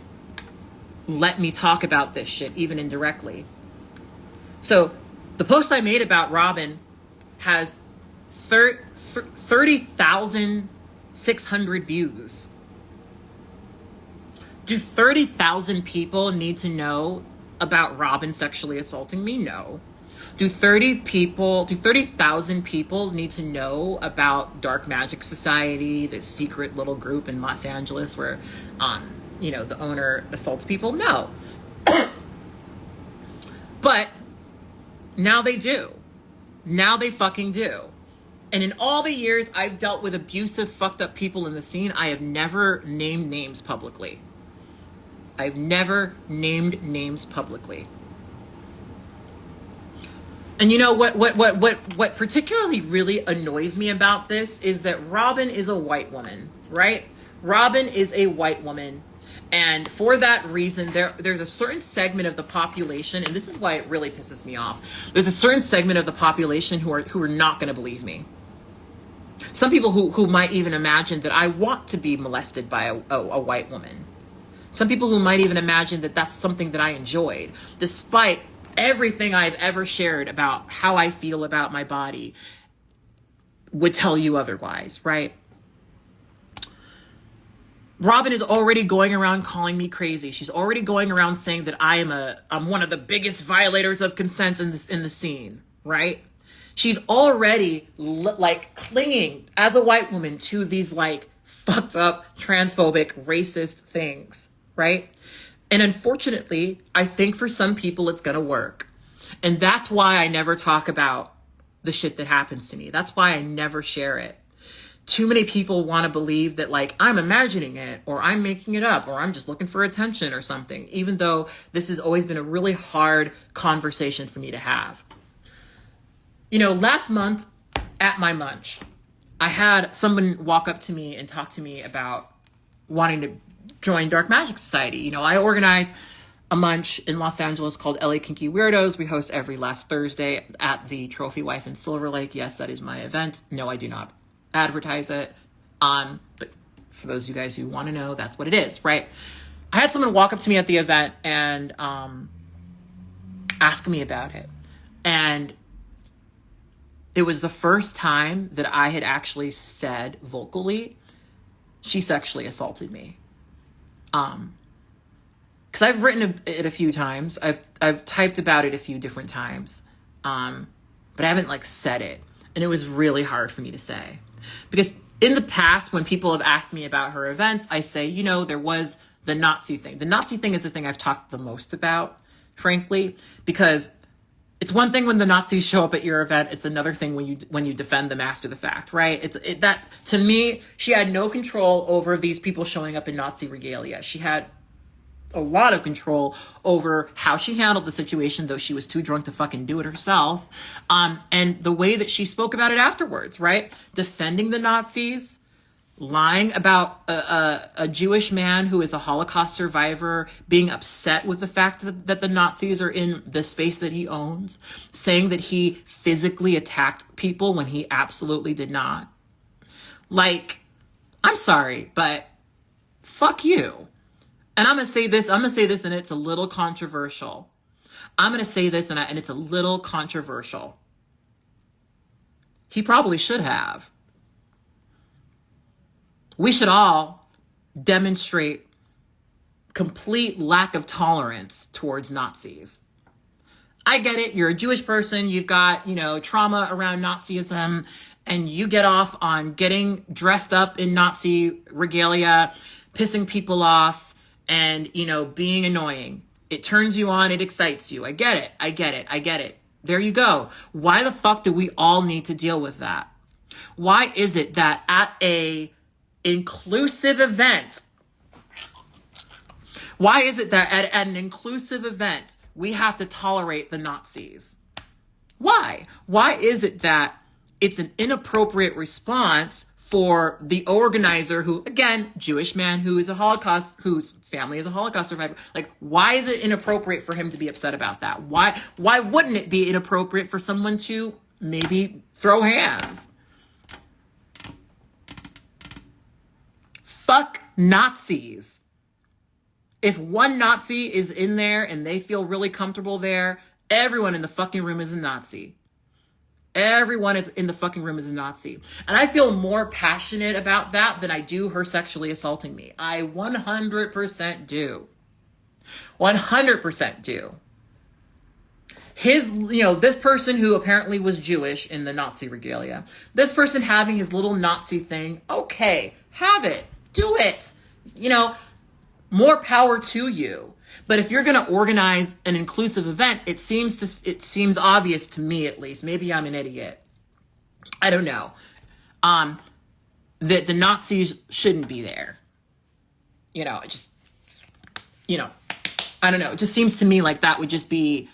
S1: let me talk about this shit, even indirectly. So the post I made about Robin has 30,600 views. Do 30,000 people need to know about Robin sexually assaulting me? No. Do 30,000 people need to know about Dark Magic Society, this secret little group in Los Angeles where, the owner assaults people? No. But now they do. Now they fucking do. And in all the years I've dealt with abusive, fucked up people in the scene, I have never named names publicly. I've never named names publicly. And you know what particularly really annoys me about this is that Robin is a white woman, right? Robin is a white woman. And for that reason, there's a certain segment of the population, and this is why it really pisses me off. There's a certain segment of the population who are not going to believe me. Some people who might even imagine that I want to be molested by a white woman. Some people who might even imagine that that's something that I enjoyed, despite everything I've ever shared about how I feel about my body would tell you otherwise, right? Robin is already going around calling me crazy. She's already going around saying that I'm one of the biggest violators of consent in the scene, right? She's already like clinging as a white woman to these like fucked up, transphobic, racist things, right? And unfortunately, I think for some people it's gonna work. And that's why I never talk about the shit that happens to me. That's why I never share it. Too many people want to believe that like I'm imagining it, or I'm making it up, or I'm just looking for attention or something, even though this has always been a really hard conversation for me to have. You know, last month at my munch, I had someone walk up to me and talk to me about wanting to join Dark Magic Society. You know, I organize a munch in Los Angeles called LA Kinky Weirdos. We host every last Thursday at the Trophy Wife in Silver Lake. Yes, that is my event. No, I do not advertise it. But for those of you guys who want to know, that's what it is, right? I had someone walk up to me at the event and ask me about it. And it was the first time that I had actually said vocally, she sexually assaulted me. Because I've written it a few times. I've typed about it a few different times. But I haven't like said it. And it was really hard for me to say. Because in the past, when people have asked me about her events, I say, you know, there was the Nazi thing. The Nazi thing is the thing I've talked the most about, frankly, because it's one thing when the Nazis show up at your event. It's another thing when you defend them after the fact, right? That to me, she had no control over these people showing up in Nazi regalia. She had a lot of control over how she handled the situation, though she was too drunk to fucking do it herself. And the way that she spoke about it afterwards, right? Defending the Nazis, lying about a Jewish man who is a Holocaust survivor, being upset with the fact that the Nazis are in the space that he owns, saying that he physically attacked people when he absolutely did not. Like, I'm sorry, but fuck you. And I'm going to say this, and it's a little controversial. I'm going to say this, and it's a little controversial. He probably should have. We should all demonstrate complete lack of tolerance towards Nazis. I get it. You're a Jewish person. You've got, you know, trauma around Nazism, and you get off on getting dressed up in Nazi regalia, pissing people off, and, you know, being annoying. It turns you on. It excites you. I get it. There you go. Why the fuck do we all need to deal with that? Why is it that at a inclusive event, at an inclusive event, we have to tolerate the Nazis? Why? Why is it that it's an inappropriate response for the organizer who, again, Jewish man whose family is a Holocaust survivor? Like, why is it inappropriate for him to be upset about that? Why wouldn't it be inappropriate for someone to maybe throw hands? Fuck Nazis. If one Nazi is in there and they feel really comfortable there, everyone in the fucking room is a Nazi. Everyone is in the fucking room is a Nazi. And I feel more passionate about that than I do her sexually assaulting me. I 100% do. 100% do. This person who apparently was Jewish in the Nazi regalia, this person having his little Nazi thing, okay, have it. Do it. You know, more power to you. But if you're going to organize an inclusive event, it seems obvious to me, at least. Maybe I'm an idiot. I don't know. That the Nazis shouldn't be there. I don't know. It just seems to me like that would just be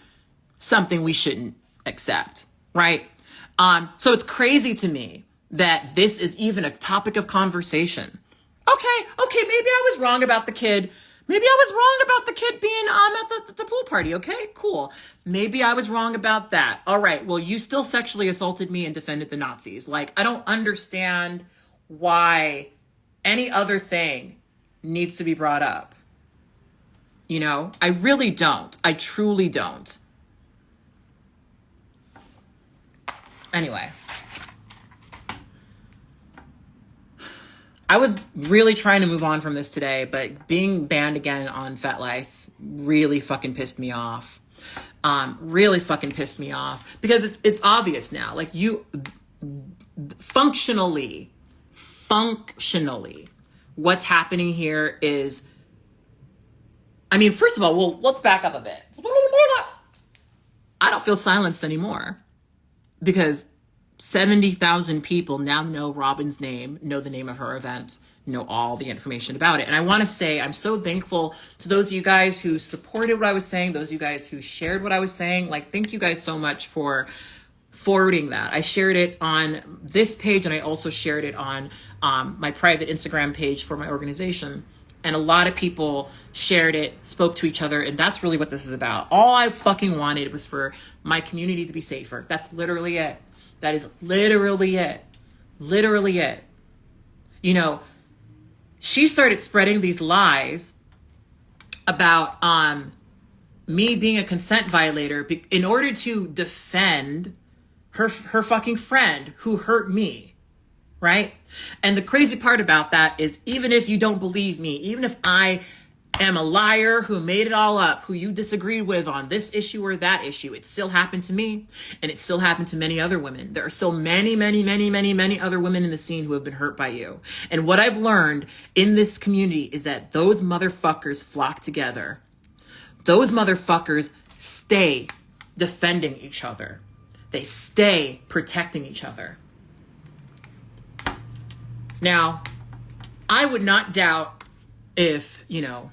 S1: something we shouldn't accept, right? So it's crazy to me that this is even a topic of conversation. Okay, maybe I was wrong about the kid. Maybe I was wrong about the kid being at the pool party. Okay, cool. Maybe I was wrong about that. All right, well, you still sexually assaulted me and defended the Nazis. Like, I don't understand why any other thing needs to be brought up. You know, I really don't. I truly don't. Anyway. I was really trying to move on from this today, but being banned again on Fetlife really fucking pissed me off. really fucking pissed me off because it's obvious now. Like you functionally, what's happening here is, I mean, first of all, well, let's back up a bit. I don't feel silenced anymore because 70,000 people now know Robin's name, know the name of her event, know all the information about it. And I want to say I'm so thankful to those of you guys who supported what I was saying, those of you guys who shared what I was saying. Like, thank you guys so much for forwarding that. I shared it on this page, and I also shared it on my private Instagram page for my organization. And a lot of people shared it, spoke to each other, and that's really what this is about. All I fucking wanted was for my community to be safer. That's literally it. That is literally it. Literally it. You know, she started spreading these lies about me being a consent violator in order to defend her fucking friend who hurt me. Right? And the crazy part about that is, even if you don't believe me, even if I am a liar who made it all up, who you disagreed with on this issue or that issue, it still happened to me, and it still happened to many other women. There are still many, many, many, many, many other women in the scene who have been hurt by you. And what I've learned in this community is that those motherfuckers flock together. Those motherfuckers stay defending each other. They stay protecting each other. Now, I would not doubt if, you know,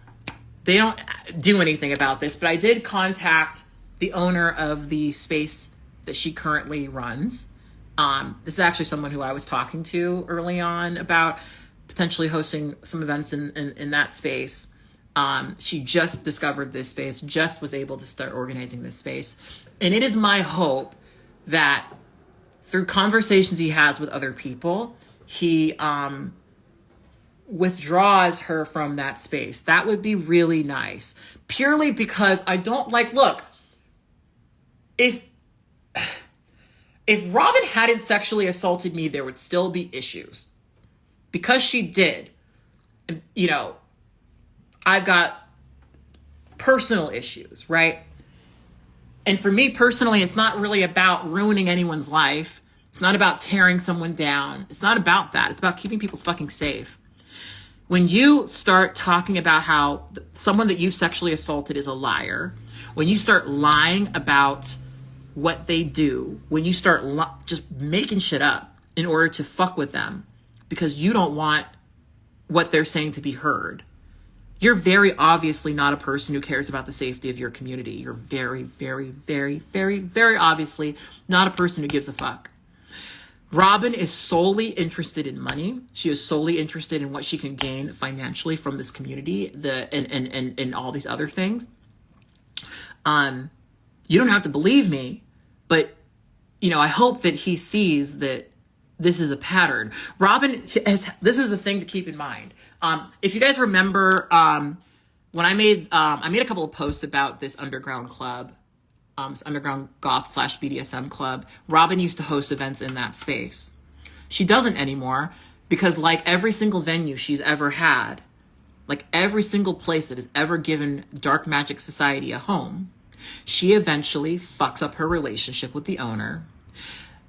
S1: they don't do anything about this, but I did contact the owner of the space that she currently runs. This is actually someone who I was talking to early on about potentially hosting some events in that space. She just discovered this space, just was able to start organizing this space. And it is my hope that through conversations he has with other people, he withdraws her from that space. That would be really nice. Purely because I don't like, look, if Robin hadn't sexually assaulted me, there would still be issues. Because she did, you know, I've got personal issues, right? And for me personally, it's not really about ruining anyone's life. It's not about tearing someone down. It's not about that. It's about keeping people fucking safe. When you start talking about how someone that you've sexually assaulted is a liar, when you start lying about what they do, when you start just making shit up in order to fuck with them because you don't want what they're saying to be heard, you're very obviously not a person who cares about the safety of your community. You're very, very, very, very, very obviously not a person who gives a fuck. Robin is solely interested in money. She is solely interested in what she can gain financially from this community, and all these other things. You don't have to believe me, but you know, I hope that he sees that this is a pattern. Robin has, this is the thing to keep in mind. If you guys remember, when I made a couple of posts about this underground club, this underground goth / BDSM club. Robin used to host events in that space. She doesn't anymore because, like every single venue she's ever had, like every single place that has ever given Dark Magic Society a home, she eventually fucks up her relationship with the owner.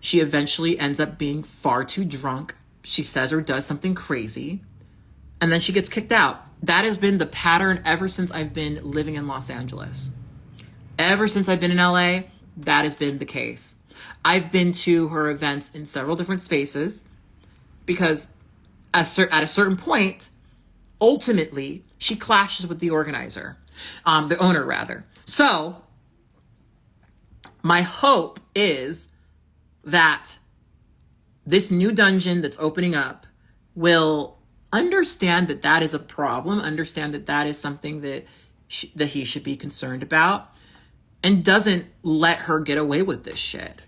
S1: She eventually ends up being far too drunk. She says or does something crazy, and then she gets kicked out. That has been the pattern ever since I've been living in Los Angeles. Ever since I've been in LA, that has been the case. I've been to her events in several different spaces because at a certain point, ultimately, she clashes with the organizer, the owner rather. So my hope is that this new dungeon that's opening up will understand that that is a problem, understand that that is something that he should be concerned about, and doesn't let her get away with this shit.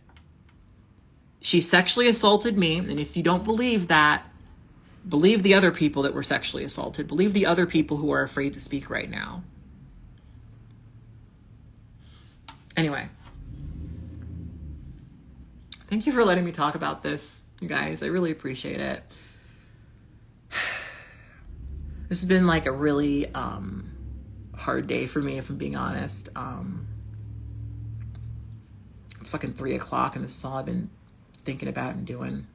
S1: She sexually assaulted me, and if you don't believe that, believe the other people that were sexually assaulted. Believe the other people who are afraid to speak right now. Anyway. Thank you for letting me talk about this, you guys. I really appreciate it. This has been like a really hard day for me, if I'm being honest. It's fucking 3 o'clock and this is all I've been thinking about and doing.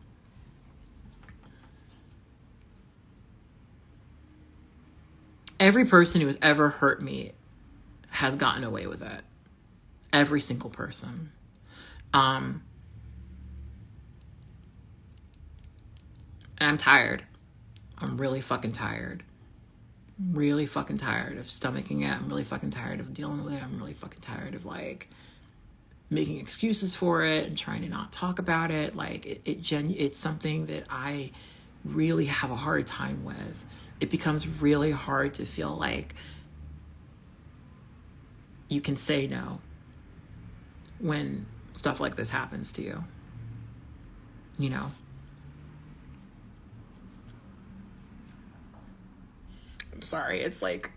S1: Every person who has ever hurt me has gotten away with it. Every single person. And I'm tired. I'm really fucking tired. I'm really fucking tired of stomaching it. I'm really fucking tired of dealing with it. I'm really fucking tired of like making excuses for it and trying to not talk about it. Like it's something that I really have a hard time with. It becomes really hard to feel like you can say no when stuff like this happens to you. You know? I'm sorry, it's like...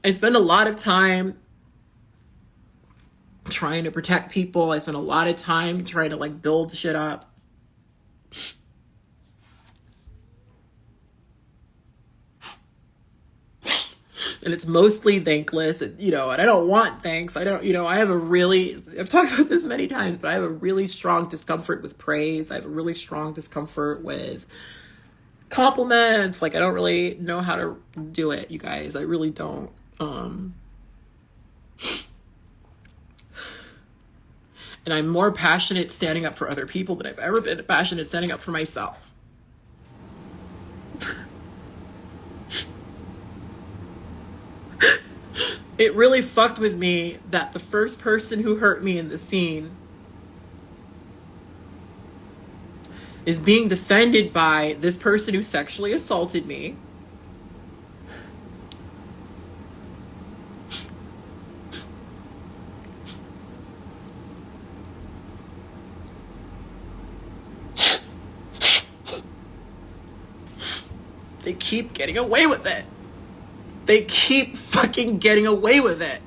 S1: I spend a lot of time trying to protect people. I spend a lot of time trying to like build shit up. And it's mostly thankless, you know, and I don't want thanks. I don't, you know, I've talked about this many times, but I have a really strong discomfort with praise. I have a really strong discomfort with compliments. Like, I don't really know how to do it, you guys. I really don't. And I'm more passionate standing up for other people than I've ever been passionate standing up for myself. It really fucked with me that the first person who hurt me in the scene is being defended by this person who sexually assaulted me. They keep getting away with it. They keep fucking getting away with it.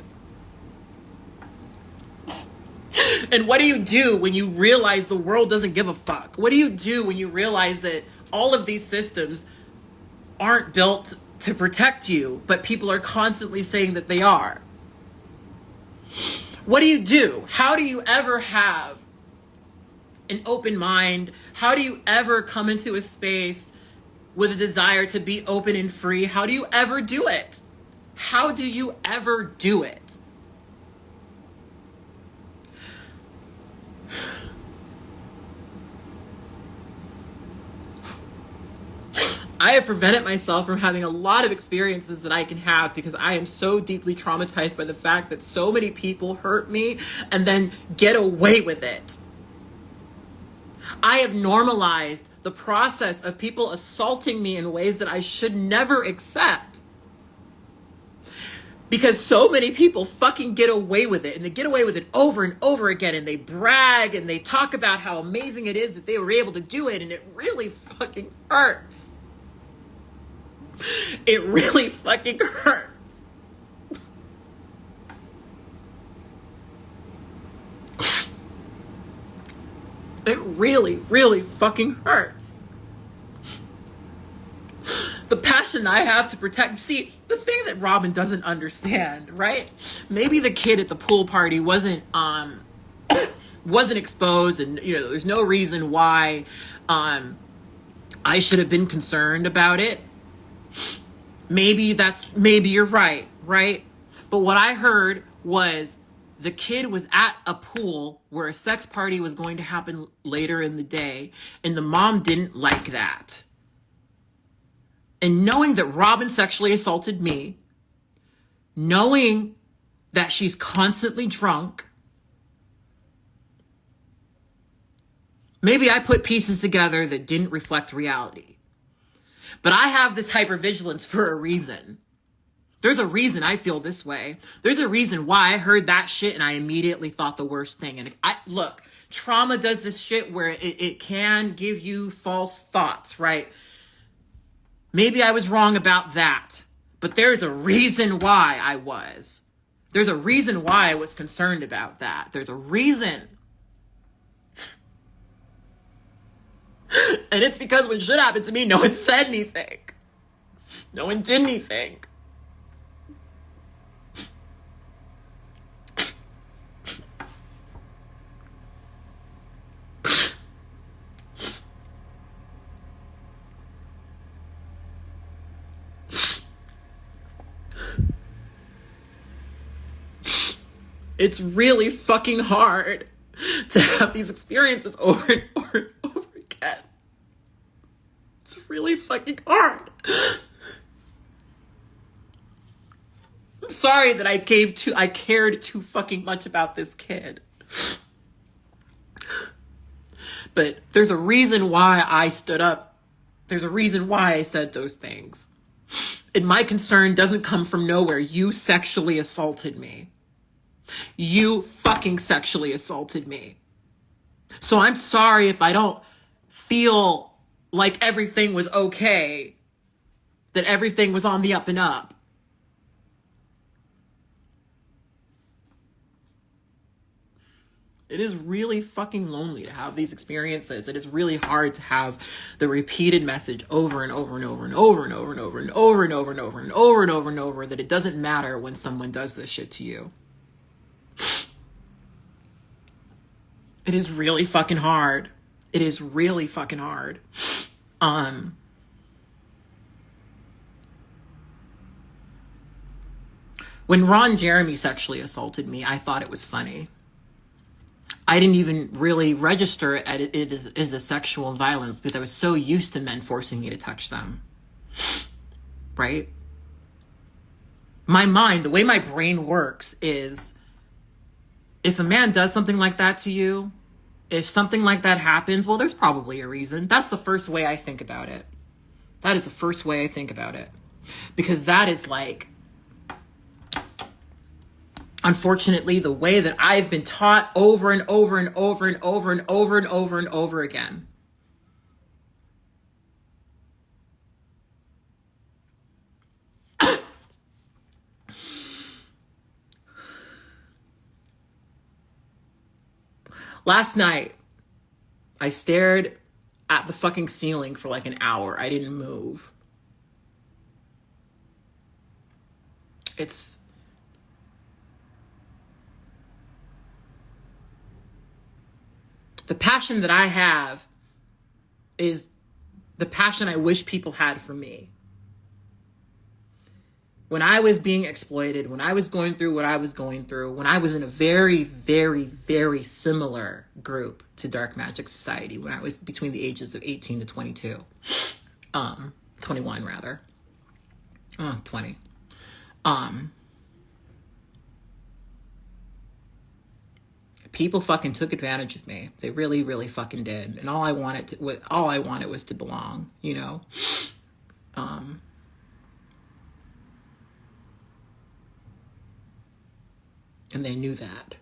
S1: And what do you do when you realize the world doesn't give a fuck? What do you do when you realize that all of these systems aren't built to protect you, but people are constantly saying that they are? What do you do? How do you ever have an open mind? How do you ever come into a space with a desire to be open and free? How do you ever do it? How do you ever do it? I have prevented myself from having a lot of experiences that I can have because I am so deeply traumatized by the fact that so many people hurt me and then get away with it. I have normalized the process of people assaulting me in ways that I should never accept. Because so many people fucking get away with it, and they get away with it over and over again, and they brag and they talk about how amazing it is that they were able to do it, and it really fucking hurts. It really fucking hurts. It really, really fucking hurts. The passion I have to protect. See, the thing that Robin doesn't understand, right? Maybe the kid at the pool party wasn't exposed, and you know, there's no reason why I should have been concerned about it. Maybe you're right? But what I heard was the kid was at a pool where a sex party was going to happen later in the day, and the mom didn't like that. And knowing that Robin sexually assaulted me, knowing that she's constantly drunk, maybe I put pieces together that didn't reflect reality. But I have this hypervigilance for a reason. There's a reason I feel this way. There's a reason why I heard that shit and I immediately thought the worst thing. And look, trauma does this shit where it can give you false thoughts, right? Maybe I was wrong about that, but there's a reason why I was. There's a reason why I was concerned about that. There's a reason. And it's because when shit happened to me, no one said anything. No one did anything. It's really fucking hard to have these experiences over and over and over again. It's really fucking hard. I'm sorry that I cared too fucking much about this kid. But there's a reason why I stood up. There's a reason why I said those things. And my concern doesn't come from nowhere. You sexually assaulted me. You fucking sexually assaulted me. So I'm sorry if I don't feel like everything was okay, that everything was on the up and up. It is really fucking lonely to have these experiences. It is really hard to have the repeated message over and over and over and over and over and over and over and over and over and over and over and over that it doesn't matter when someone does this shit to you. It is really fucking hard. It is really fucking hard. When Ron Jeremy sexually assaulted me, I thought it was funny. I didn't even really register it as a sexual violence because I was so used to men forcing me to touch them. Right? My mind, the way my brain works is, if a man does something like that to you, if something like that happens, well, there's probably a reason. That's the first way I think about it. That is the first way I think about it. Because that is like, unfortunately, the way that I've been taught over and over and over and over and over and over and over again. Last night, I stared at the fucking ceiling for like an hour. I didn't move. It's... the passion that I have is the passion I wish people had for me. When I was being exploited, when I was going through what I was going through, when I was in a very, very, very similar group to Dark Magic Society, when I was between the ages of 18 to 22, 21 rather, 20, people fucking took advantage of me. They really, really fucking did. And all I wanted was to belong, you know? And they knew that.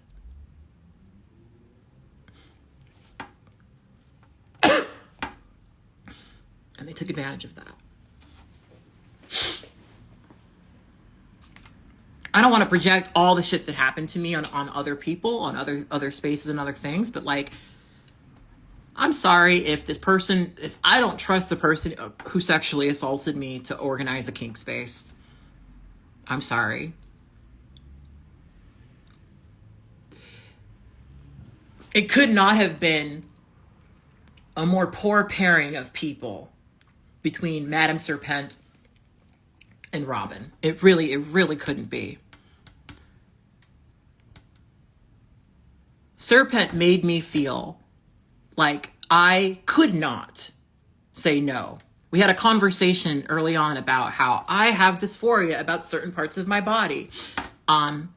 S1: And they took advantage of that. I don't want to project all the shit that happened to me on other people, on other spaces and other things, but like, I'm sorry if I don't trust the person who sexually assaulted me to organize a kink space. I'm sorry. It could not have been a more poor pairing of people between Madame Serpent and Robin. It really couldn't be. Serpent made me feel like I could not say no. We had a conversation early on about how I have dysphoria about certain parts of my body. And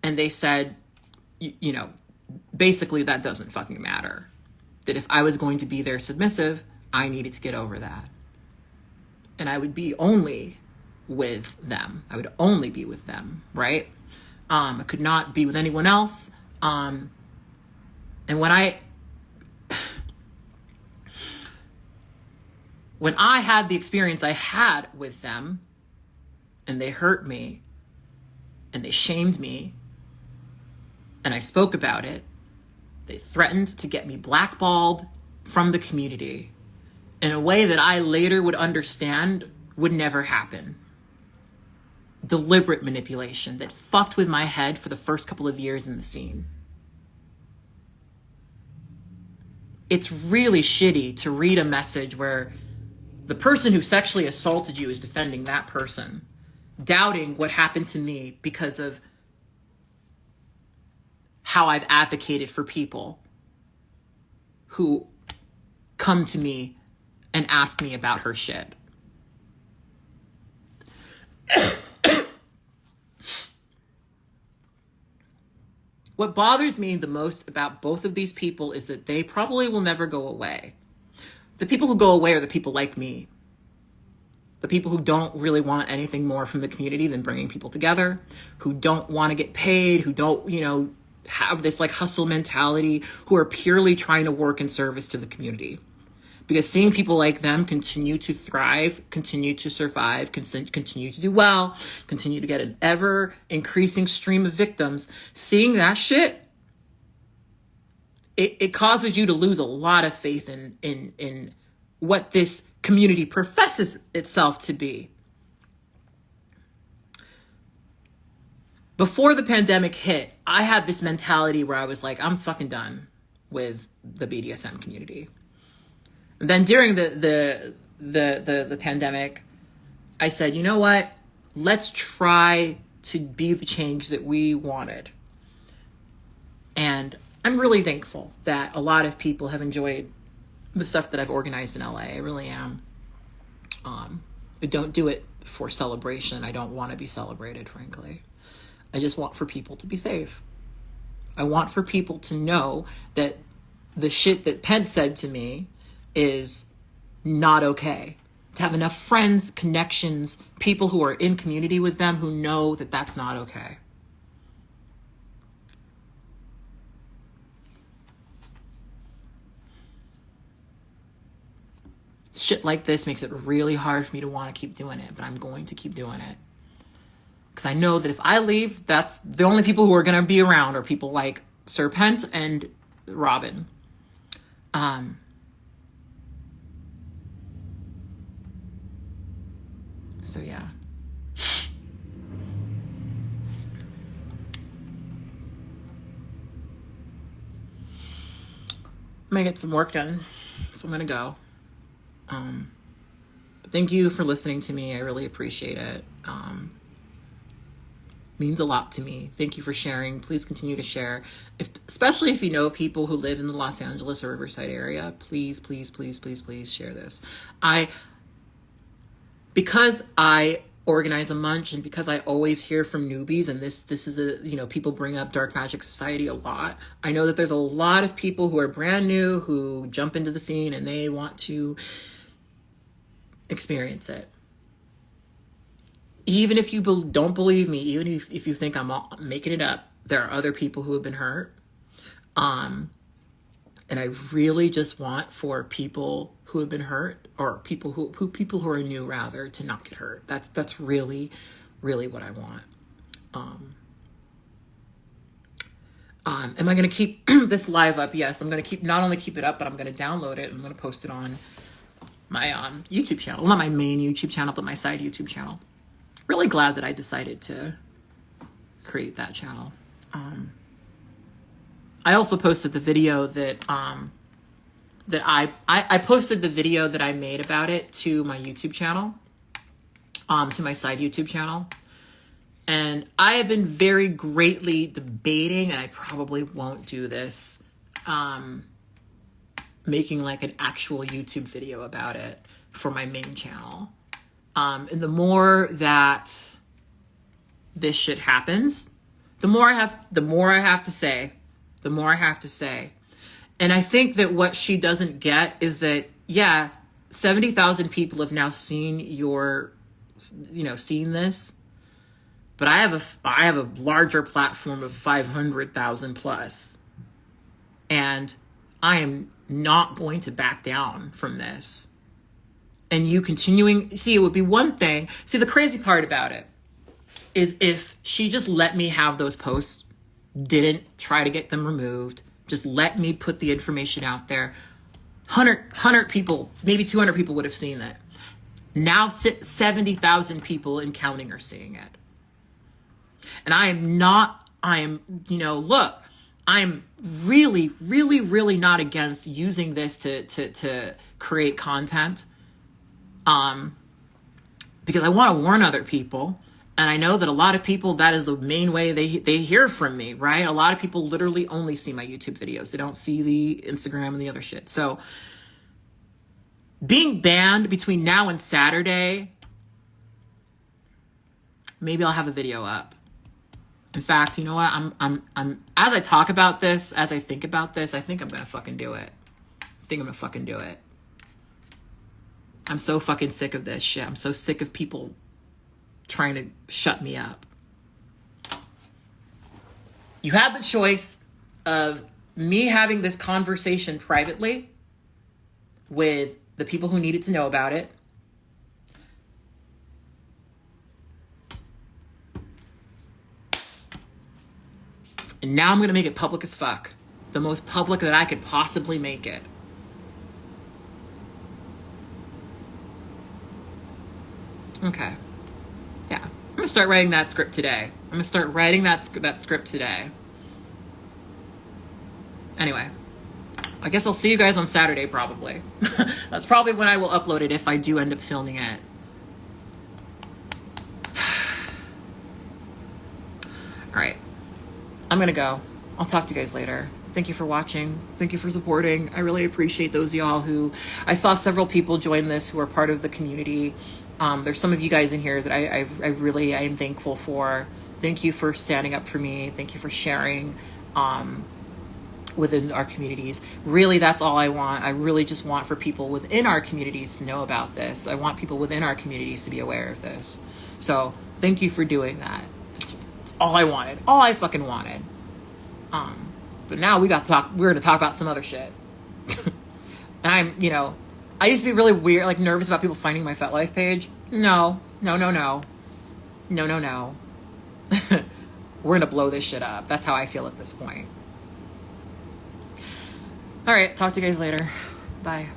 S1: they said, you know, basically that doesn't fucking matter. That if I was going to be their submissive, I needed to get over that. And I would be only with them. I would only be with them, right? I could not be with anyone else. And when I had the experience I had with them, and they hurt me, and they shamed me, and I spoke about it, they threatened to get me blackballed, from the community in a way that I later would understand would never happen. Deliberate manipulation that fucked with my head for the first couple of years in the scene. It's really shitty to read a message where the person who sexually assaulted you is defending that person, doubting what happened to me because of how I've advocated for people who come to me and ask me about her shit. What bothers me the most about both of these people is that they probably will never go away. The people who go away are the people like me. The people who don't really want anything more from the community than bringing people together, who don't want to get paid, who don't, have this like hustle mentality, who are purely trying to work in service to the community. Because seeing people like them continue to thrive, continue to survive, continue to do well, continue to get an ever increasing stream of victims, seeing that shit, it causes you to lose a lot of faith in what this community professes itself to be. Before the pandemic hit, I had this mentality where I was like, I'm fucking done with the BDSM community. And then during the pandemic, I said, you know what? Let's try to be the change that we wanted. And I'm really thankful that a lot of people have enjoyed the stuff that I've organized in LA. I really am. I don't do it for celebration. I don't want to be celebrated, frankly. I just want for people to be safe. I want for people to know that the shit that Pence said to me is not okay. To have enough friends, connections, people who are in community with them who know that that's not okay. Shit like this makes it really hard for me to want to keep doing it, but I'm going to keep doing it. Because I know that if I leave, that's the only people who are going to be around are people like Sir Pence and Robin. So yeah. I'm going to get some work done, so I'm going to go. But thank you for listening to me. I really appreciate it. Means a lot to me. Thank you for sharing. Please continue to share. Especially if you know people who live in the Los Angeles or Riverside area, please, please, please, please, please share this. Because I organize a munch and because I always hear from newbies, and this is people bring up Dark Magic Society a lot. I know that there's a lot of people who are brand new who jump into the scene and they want to experience it. Even if you don't believe me, even if you think I'm making it up, there are other people who have been hurt. And I really just want for people who have been hurt, or people who are new rather, to not get hurt. That's really, really what I want. Am I going to keep this live up? Yes, I'm going to not only keep it up, but I'm going to download it. I'm going to post it on my YouTube channel. Not my main YouTube channel, but my side YouTube channel. Really glad that I decided to create that channel. I also posted the video that I posted the video that I made about it to my YouTube channel, to my side YouTube channel. And I have been very greatly debating, and I probably won't do this, making like an actual YouTube video about it for my main channel. And the more that this shit happens, the more I have to say. And I think that what she doesn't get is that, 70,000 people have now seen seen this, but I have a larger platform of 500,000 plus, and I am not going to back down from this. And you continuing, it would be one thing. The crazy part about it is if she just let me have those posts, didn't try to get them removed, just let me put the information out there, 100 people, maybe 200 people would have seen it. Now 70,000 people and counting are seeing it. And look, I'm really, really, really not against using this to create content. Because I want to warn other people. And I know that a lot of people, that is the main way they hear from me, right? A lot of people literally only see my YouTube videos. They don't see the Instagram and the other shit. So being banned between now and Saturday, maybe I'll have a video up. In fact, you know what? I'm as I talk about this, as I think about this, I think I'm going to fucking do it. I'm so fucking sick of this shit. I'm so sick of people trying to shut me up. You had the choice of me having this conversation privately with the people who needed to know about it, and now I'm going to make it public as fuck. The most public that I could possibly make it. Okay. Yeah. I'm going to start writing that script today. Anyway. I guess I'll see you guys on Saturday, probably. That's probably when I will upload it if I do end up filming it. All right. I'm going to go. I'll talk to you guys later. Thank you for watching. Thank you for supporting. I really appreciate those of y'all who... I saw several people join this who are part of the community. There's some of you guys in here that I am thankful for. Thank you for standing up for me. Thank you for sharing within our communities. Really, that's all I want. I really just want for people within our communities to know about this. I want people within our communities to be aware of this. So thank you for doing that. It's all I wanted. All I fucking wanted. But now we're going to talk about some other shit. And I used to be really weird, like nervous about people finding my Fetlife page. No. We're going to blow this shit up. That's how I feel at this point. All right. Talk to you guys later. Bye.